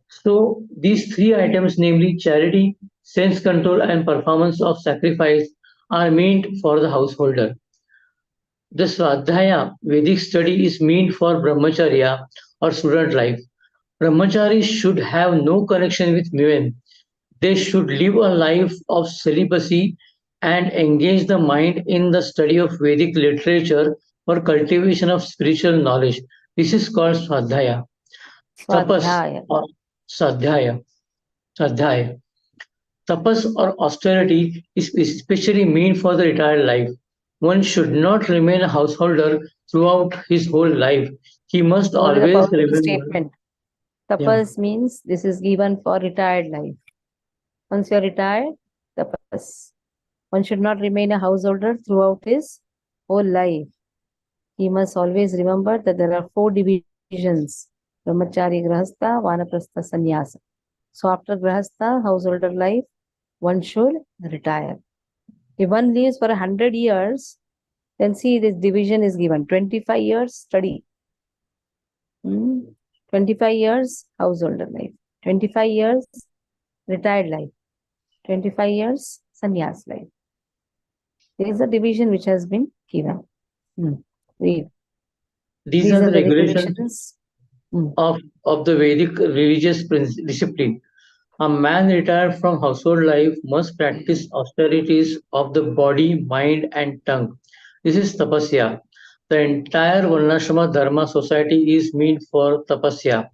E: So these three items, namely charity, sense control, and performance of sacrifice, are meant for the householder. The Swadhyaya Vedic study is meant for brahmacharya or student life. Brahmacharis should have no connection with women. They should live a life of celibacy and engage the mind in the study of Vedic literature for cultivation of spiritual knowledge. This is called Swadhyaya. Tapas or Sadhyaya. Sadhyaya. Tapas or austerity is especially meant for the retired life. One should not remain a householder throughout his whole life. He must always remember.
A: Statement. Tapas means this is given for retired life. Once you are retired, tapas. One should not remain a householder throughout his whole life. He must always remember that there are 4 divisions: brahmachari, grahastha, vanaprastha, sannyasa. So after grahastha, householder life, one should retire. If one lives for 100 years, then see this division is given. 25 years study, 25 years householder life, 25 years retired life, 25 years sannyas life. There is a division which has been given. Read.
E: These are the regulations
A: regulations.
E: of the Vedic religious discipline. A man retired from household life must practice austerities of the body, mind, and tongue. This is tapasya. The entire Varnashrama Dharma society is meant for tapasya.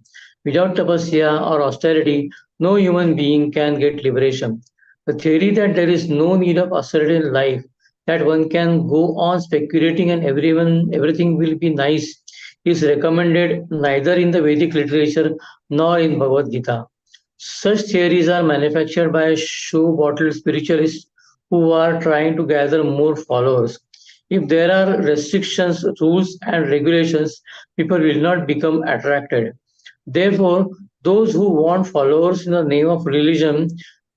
E: Without tapasya or austerity, no human being can get liberation. The theory that there is no need of austerity in life, that one can go on speculating and everything will be nice, is recommended neither in the Vedic literature nor in Bhagavad Gita. Such theories are manufactured by show bottle spiritualists who are trying to gather more followers. If there are restrictions, rules, and regulations, people will not become attracted. Therefore, those who want followers in the name of religion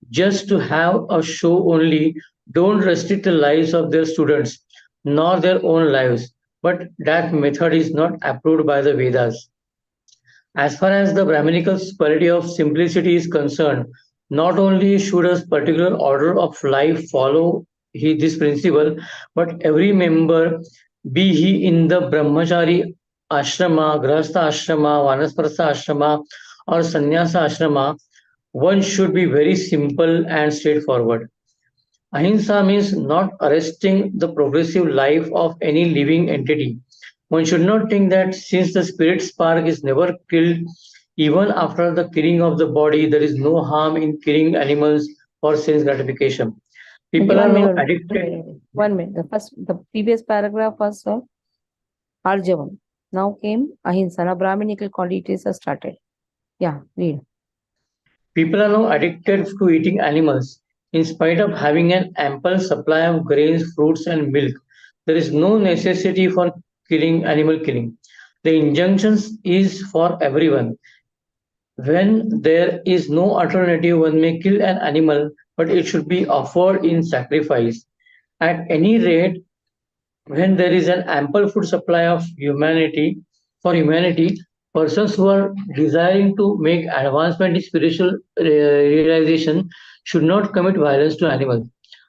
E: just to have a show only don't restrict the lives of their students nor their own lives. But that method is not approved by the Vedas. As far as the Brahminical quality of simplicity is concerned, not only should a particular order of life follow this principle, but every member, be he in the Brahmachari ashrama, Grahastha ashrama, Vanasprastha ashrama, or Sannyasa ashrama, one should be very simple and straightforward. Ahimsa means not arresting the progressive life of any living entity. One should not think that since the spirit spark is never killed, even after the killing of the body, there is no harm in killing animals for sense gratification. People are now addicted.
A: 1 minute. The previous paragraph was Arjavam. Now came Ahimsa. Now Brahminical qualities are started. Yeah, read.
E: People are now addicted to eating animals. In spite of having an ample supply of grains, fruits, and milk, there is no necessity for animal killing. The injunctions is for everyone. When there is no alternative, one may kill an animal, but it should be offered in sacrifice. At any rate, when there is an ample food supply of humanity, persons who are desiring to make advancement in spiritual realization should not commit violence to animals.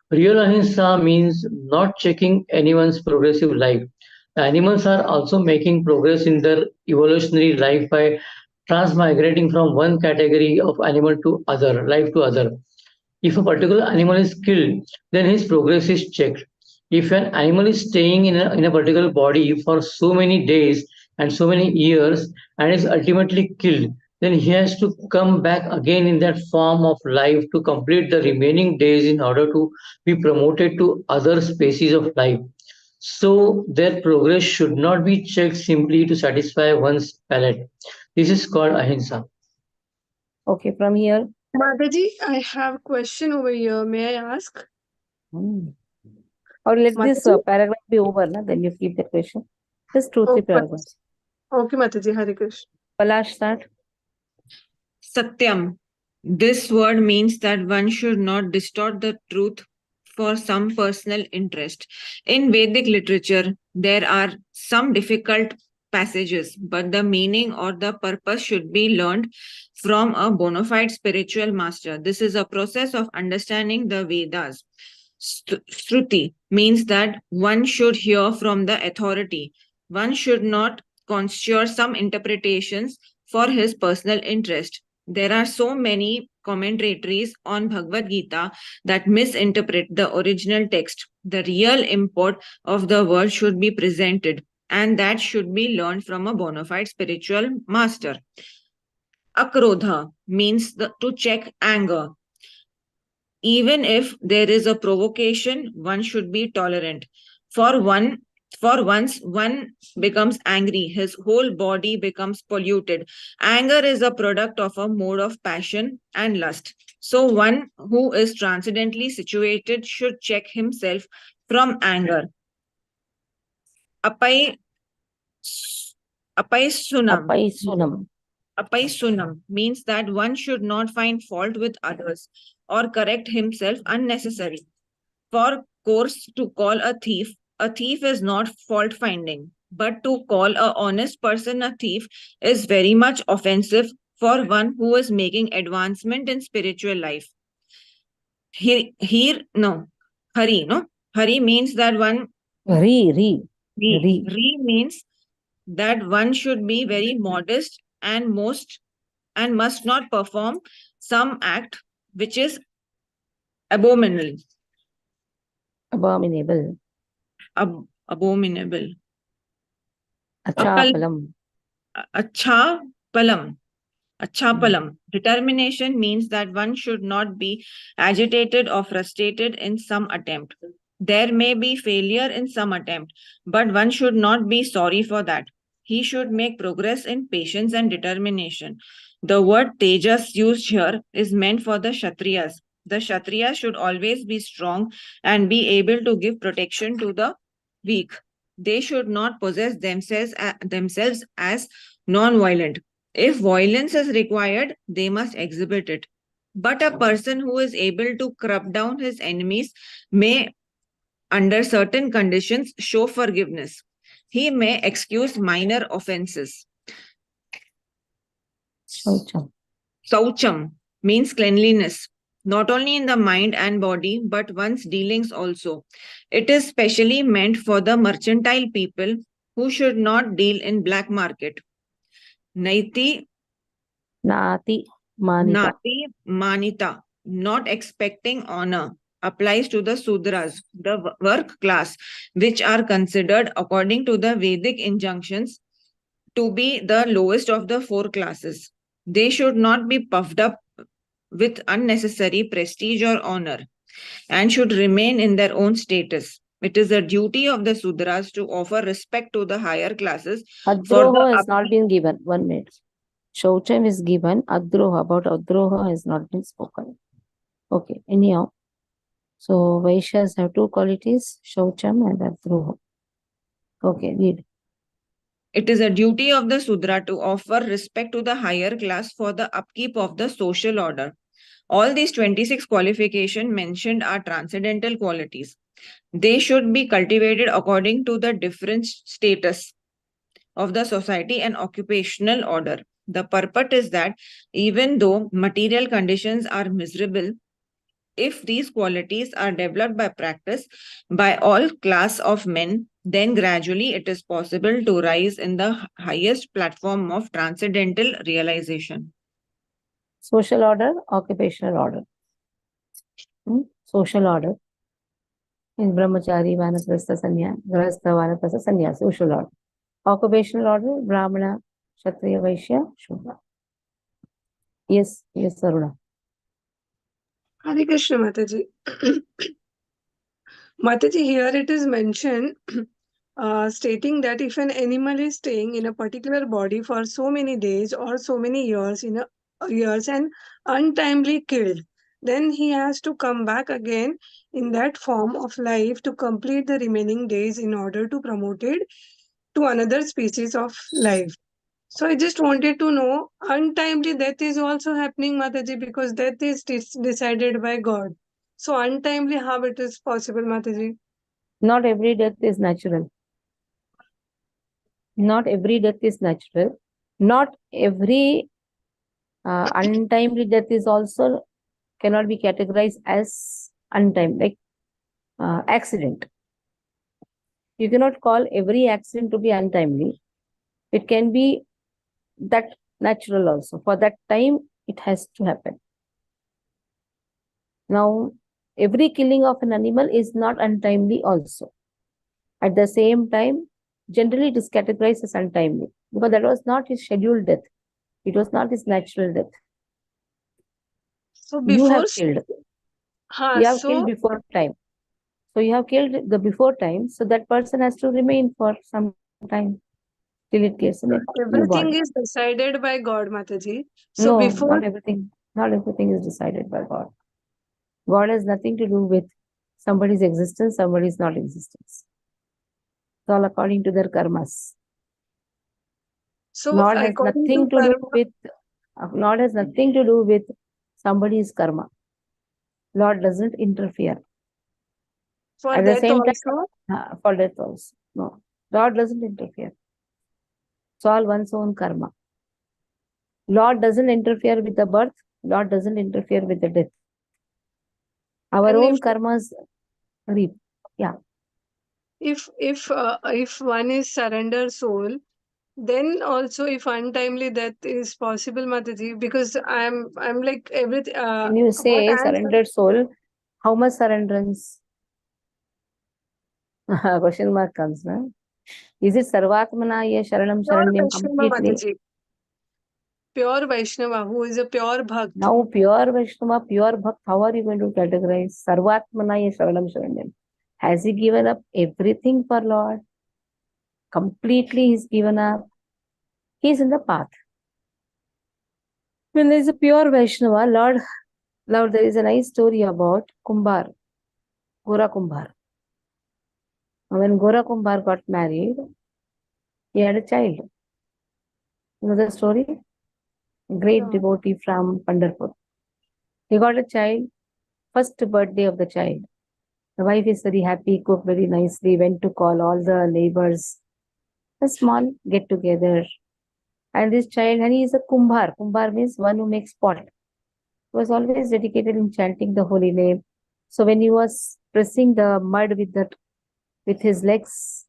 E: Real ahimsa means not checking anyone's progressive life. The animals are also making progress in their evolutionary life by transmigrating from one category of animal to other, life to other. If a particular animal is killed, then his progress is checked. If an animal is staying in a particular body for so many days and so many years and is ultimately killed, then he has to come back again in that form of life to complete the remaining days in order to be promoted to other species of life. So their progress should not be checked simply to satisfy one's palate. This is called ahimsa.
A: Okay, from here.
F: Mataji, I have a question over here. May I ask?
A: Or let this paragraph be over, then you keep the question. Just 2-3 paragraphs.
F: Okay, Mataji, Hare Krishna.
A: Palash, start.
B: Satyam. This word means that one should not distort the truth for some personal interest. In Vedic literature, there are some difficult passages, but the meaning or the purpose should be learned from a bona fide spiritual master. This is a process of understanding the Vedas. Shruti means that one should hear from the authority. One should not construe some interpretations for his personal interest. There are so many commentaries on Bhagavad Gita that misinterpret the original text. The real import of the word should be presented, and that should be learned from a bona fide spiritual master. Akrodha means to check anger. Even if there is a provocation, one should be tolerant. For once one becomes angry, his whole body becomes polluted. Anger is a product of a mode of passion and lust. So one who is transcendently situated should check himself from anger. Apai sunam. Apaisunam means that one should not find fault with others or correct himself unnecessarily. For course, to call a thief is not fault finding.
G: But to call a honest person a thief is very much offensive for one who is making advancement in spiritual life. Here, no. Hari, no? Hari means that one.
A: Re.
G: Re means that one should be very modest and must not perform some act which is abominable.
A: Abominable.
G: Abominable.
A: Achapalam.
G: Achapalam. Achapalam. Determination means that one should not be agitated or frustrated in some attempt. There may be failure in some attempt, but one should not be sorry for that. He should make progress in patience and determination. The word tejas used here is meant for the Kshatriyas. The Kshatriyas should always be strong and be able to give protection to the weak. They should not possess themselves as non-violent. If violence is required, they must exhibit it. But a person who is able to crub down his enemies may, under certain conditions, show forgiveness. He may excuse minor offenses. Saucham means cleanliness, not only in the mind and body, but one's dealings also. It is specially meant for the mercantile people who should not deal in black market. Nati Manita, not expecting honor, applies to the Sudras, the work class, which are considered, according to the Vedic injunctions, to be the lowest of the four classes. They should not be puffed up with unnecessary prestige or honor and should remain in their own status. It is the duty of the Sudras to offer respect to the higher classes.
A: Adroha has not been given. 1 minute. Shaucham is given. Adroha, about Adroha has not been spoken. Okay, anyhow. So Vaishyas have two qualities, Shaucham and Adroha. Okay, read.
G: It is a duty of the Sudra to offer respect to the higher class for the upkeep of the social order. All these 26 qualifications mentioned are transcendental qualities. They should be cultivated according to the different status of the society and occupational order. The purport is that even though material conditions are miserable, if these qualities are developed by practice by all class of men, then gradually it is possible to rise in the highest platform of transcendental realization.
A: Social order, occupational order. Social order in Brahmachari, Vanaprastha, Sannyasa, Grahastha, Vanaprastha, Sannyasa, social order. Occupational order, Brahmana, Kshatriya, Vaishya, Shudra. Yes, Aruna.
F: Hare Krishna, Mataji. Mataji, here it is mentioned stating that if an animal is staying in a particular body for so many days or so many years and untimely killed, then he has to come back again in that form of life to complete the remaining days in order to promote it to another species of life. So I just wanted to know, untimely death is also happening, Mataji, because death is decided by God. So untimely, how it is possible, Mataji?
A: Not every death is natural. Not every death is natural. Not every untimely death is also cannot be categorized as untimely, like accident. You cannot call every accident to be untimely. It can be that natural also. For that time, it has to happen. Now, every killing of an animal is not untimely also. At the same time, generally it is categorized as untimely because that was not his scheduled death. It was not his natural death.
F: So before
A: you have killed. You have killed before time. So you have killed the before time. So that person has to remain for some time till it gets in.
F: Everything is decided by God, Mataji. So
A: no,
F: before
A: not everything. Not everything is decided by God. God has nothing to do with somebody's existence, somebody's not existence. It's all according to their karmas.
F: So
A: Lord has nothing to do with Lord has nothing to do with somebody's karma. Lord doesn't interfere.
F: For
A: At
F: death
A: the same
F: also?
A: time, for death also. No. Lord doesn't interfere. It's all one's own karma. Lord doesn't interfere with the birth. Lord doesn't interfere with the death. Our
F: And
A: own
F: if
A: karmas reap. Yeah.
F: if one is surrender soul, then also if untimely death is possible, Mataji, because I'm like everything.
A: When you
F: What
A: say
F: I'm
A: surrendered soul, how much surrenderance? Question mark comes, no? Is it Sarvatmana ye Sharanam
F: pure
A: Sharanyam
F: Vaishnava,
A: completely?
F: Mataji. Pure Vaishnava, who is a pure Bhakt.
A: Now, pure Vaishnava, pure Bhakt, how are you going to categorize? Sarvatmana ye Sharanam Sharanyam. Has he given up everything for Lord? Completely he's given up. He's in the path. When there is a pure Vaishnava, Lord, there is a nice story about Kumbhar, Gora Kumbhar. When Gora Kumbhar got married, he had a child. You know the story? Great
F: No.
A: devotee from Pandharpur. He got a child, first birthday of the child. The wife is very happy, cooked very nicely, went to call all the neighbors. A small get together. And this child, and he is a Kumbhar. Kumbhar means one who makes pot. He was always dedicated in chanting the holy name. So when he was pressing the mud with his legs,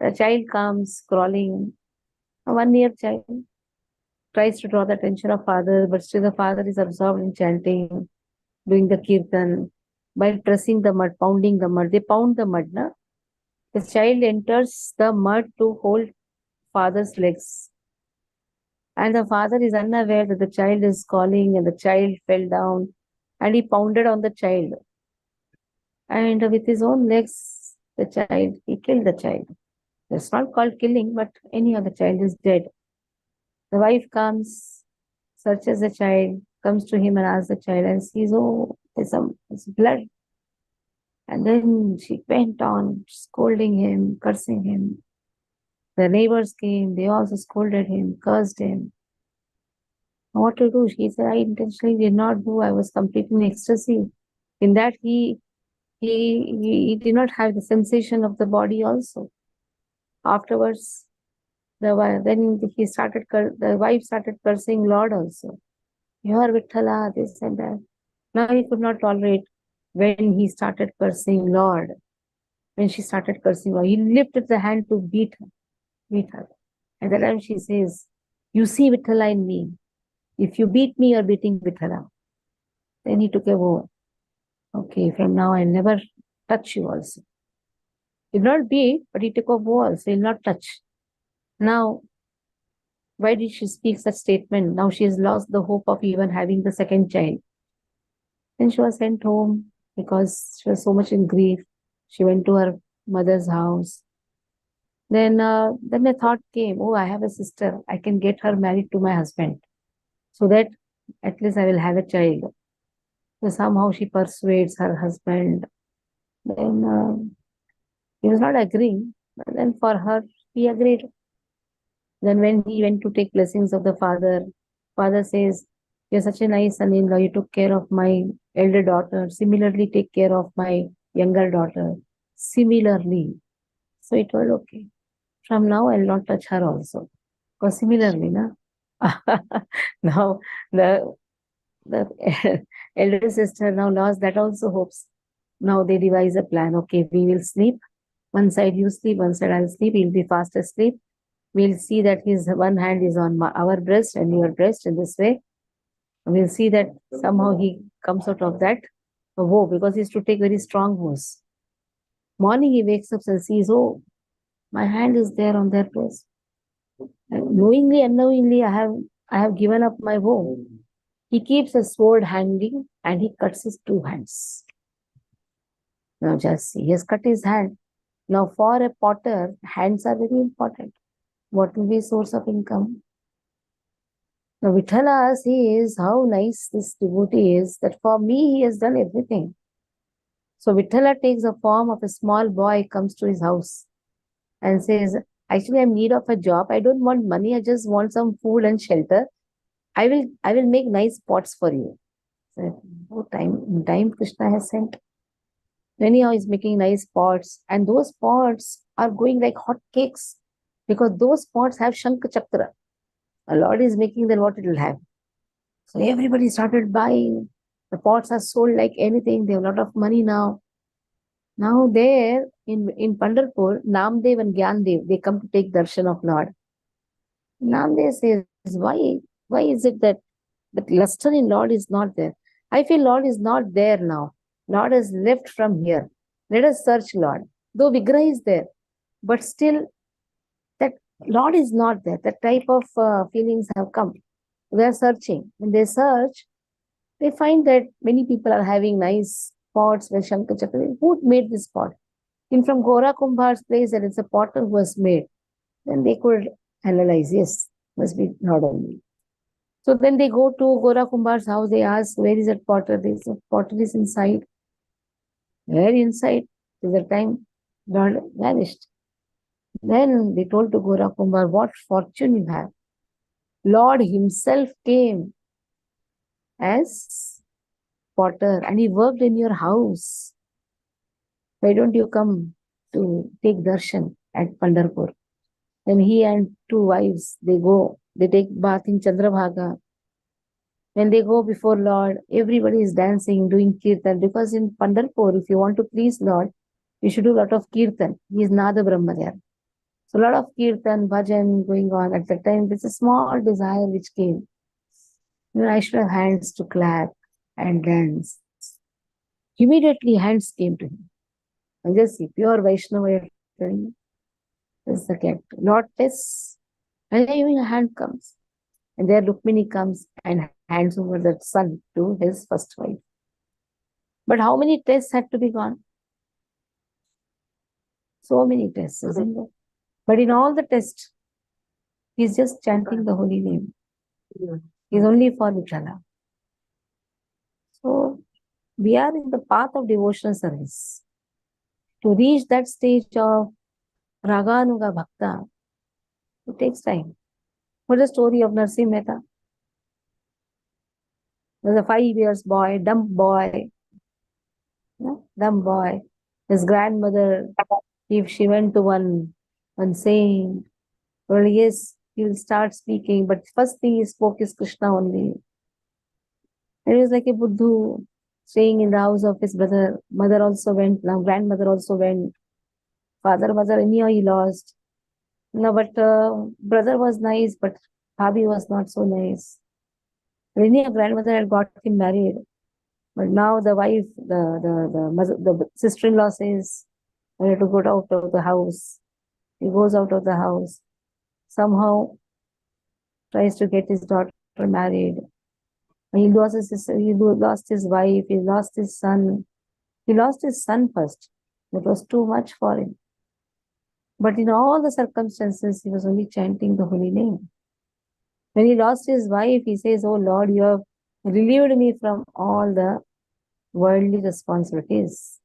A: the child comes crawling. A 1-year child tries to draw the attention of father, but still the father is absorbed in chanting, doing the kirtan. By pressing the mud, pounding the mud, they pound the mud. Na? The child enters the mud to hold father's legs. And the father is unaware that the child is calling, and the child fell down and he pounded on the child. And with his own legs, he killed the child. It's not called killing, but any other child is dead. The wife comes, searches the child, comes to him and asks the child and sees, oh, there's blood. And then she went on scolding him, cursing him. The neighbors came, they also scolded him, cursed him. What to do? He said, I intentionally did not do. I was completely in ecstasy. In that he did not have the sensation of the body also. Afterwards, the wife started cursing Lord also. You are Vithala, this and that. Now he could not tolerate when he started cursing Lord. When she started cursing Lord, he lifted the hand to beat her. At that time she says, you see Vithala in me. If you beat me, you're beating Vithala. Then he took a vow. Okay, from now I'll never touch you also. He did not beat, but he took a vow also. He'll not touch. Now, why did she speak such statement? Now she has lost the hope of even having the second child. Then she was sent home because she was so much in grief. She went to her mother's house. Then a thought came, oh, I have a sister. I can get her married to my husband so that at least I will have a child. So somehow she persuades her husband. Then he was not agreeing. But then for her, he agreed. Then when he went to take blessings of the father says, you're such a nice son-in-law. You took care of my elder daughter. Similarly, take care of my younger daughter. Similarly. So he told, okay, from now I'll not touch her also. Because similarly, na? Now the elder sister now lost that also hopes. Now they devise a plan. Okay, we will sleep. One side you sleep, one side I'll sleep. He'll be fast asleep. We'll see that his one hand is on our breast and your breast in this way. We'll see that somehow he comes out of that woe because he's to take very strong vows. Morning he wakes up and sees, oh, my hand is there on their breast. And knowingly, unknowingly, I have given up my vow. He keeps a sword hanging and he cuts his 2 hands. Now just see, he has cut his hand. Now for a potter, hands are very important. What will be source of income? Now Vithala says how nice this devotee is, that for me he has done everything. So Vithala takes the form of a small boy, comes to his house and says, actually I'm in need of a job. I don't want money. I just want some food and shelter. I will make nice pots for you. So, time Krishna has sent. Anyhow, he's making nice pots, and those pots are going like hot cakes because those pots have Shankh Chakra. A Lord is making, then what it will have. So everybody started buying. The pots are sold like anything. They have a lot of money now. Now there in Pandharpur, Namdev and Gyandev, they come to take darshan of Lord. Namdev says, why is it that luster in Lord is not there? I feel Lord is not there now. Lord has left from here. Let us search Lord. Though Vigraha is there, but still that Lord is not there. That type of feelings have come. They are searching. When they search, they find that many people are having nice pots with Shankar Chakra. Who made this pot? In from Gora Kumbhar's place, there is a potter who was made. Then they could analyze, yes, must be not only. So then they go to Gora Kumbhar's house, they ask, where is that potter? They say, potter is inside. Where inside? Till the time Lord vanished. Then they told to Gora Kumbhar, what fortune you have. Lord himself came as potter and he worked in your house. Why don't you come to take darshan at Pandharpur? Then he and two wives, they take bath in Chandrabhaga. When they go before Lord, everybody is dancing, doing kirtan. Because in Pandharpur, if you want to please Lord, you should do a lot of kirtan. He is Nada Brahma there. So a lot of kirtan, bhajan going on. At that time, there's a small desire which came. I should have hands to clap and dance. Immediately hands came to him. And just see, pure Vaishnava, this is the cat. Lord tests, and then even a hand comes. And there Rukmini comes and hands over that son to his first wife. But how many tests had to be gone? So many tests, isn't there? But in all the tests, he's just chanting the holy name. He's only for Vithala. So we are in the path of devotional service. To reach that stage of Raganuga Bhakta, it takes time. What's the story of Narsimha Mehta? There's a 5 years boy, dumb boy. Dumb boy. His grandmother, if she went to one saint, well, yes, he will start speaking, but first thing he spoke is Krishna only. And he was like a Buddhu, staying in the house of his brother. Mother also went, now grandmother also went. Father, mother, anyhow he lost. No, but brother was nice, but Bhabhi was not so nice. Anyhow, grandmother had got him married. But now the wife, the sister-in-law says, I have to go out of the house. He goes out of the house. Somehow tries to get his daughter married. He lost his wife, he lost his son. He lost his son first. It was too much for him. But in all the circumstances, he was only chanting the holy name. When he lost his wife, he says, oh Lord, you have relieved me from all the worldly responsibilities.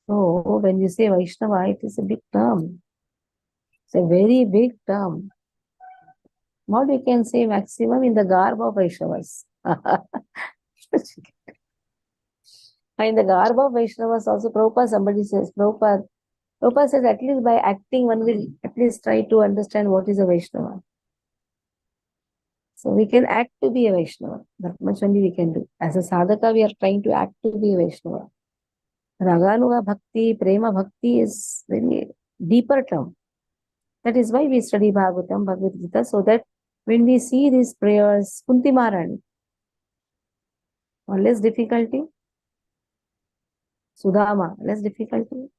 A: So when you say Vaishnava, it is a big term. It's a very big term. What we can say maximum in the garb of Vaishnavas. In the garb of Vaishnavas also, Prabhupada, somebody says, Prabhupada says at least by acting one will at least try to understand what is a Vaishnava. So we can act to be a Vaishnava. That much only we can do. As a sadhaka, we are trying to act to be a Vaishnava. Raganuga Bhakti, Prema Bhakti is very deeper term. That is why we study Bhagavatam, Bhagavad Gita, so that when we see these prayers, Kunti Maharani, or less difficulty, Sudama, less difficulty.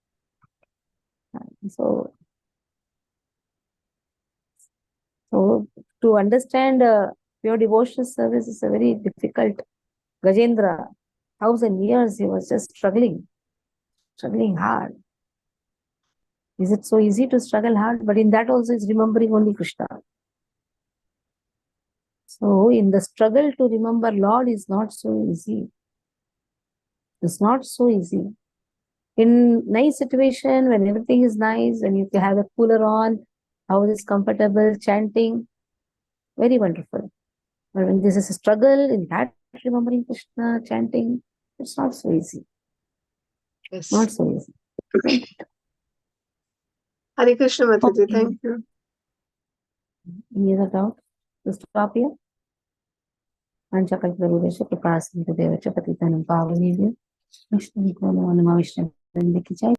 A: So to understand pure devotional service is a very difficult. Gajendra, 1,000 years he was just struggling hard. Is it so easy to struggle hard? But in that also is remembering only Krishna. So in the struggle to remember Lord is not so easy. It's not so easy. In nice situation, when everything is nice, when you have a cooler on, house is comfortable, chanting, very wonderful. But when this is a struggle, in that remembering Krishna, chanting, it's not so easy.
F: Yes.
A: Not so easy.
F: Hare Krishna Mataji,
A: Okay.
F: thank you.
A: Any other doubt? To stop here? Panchakalparudesha Kripasintu Devacha Patitanam Pavanebhyo Vishnu Namo Namaha Vishnu Vindiki Jai.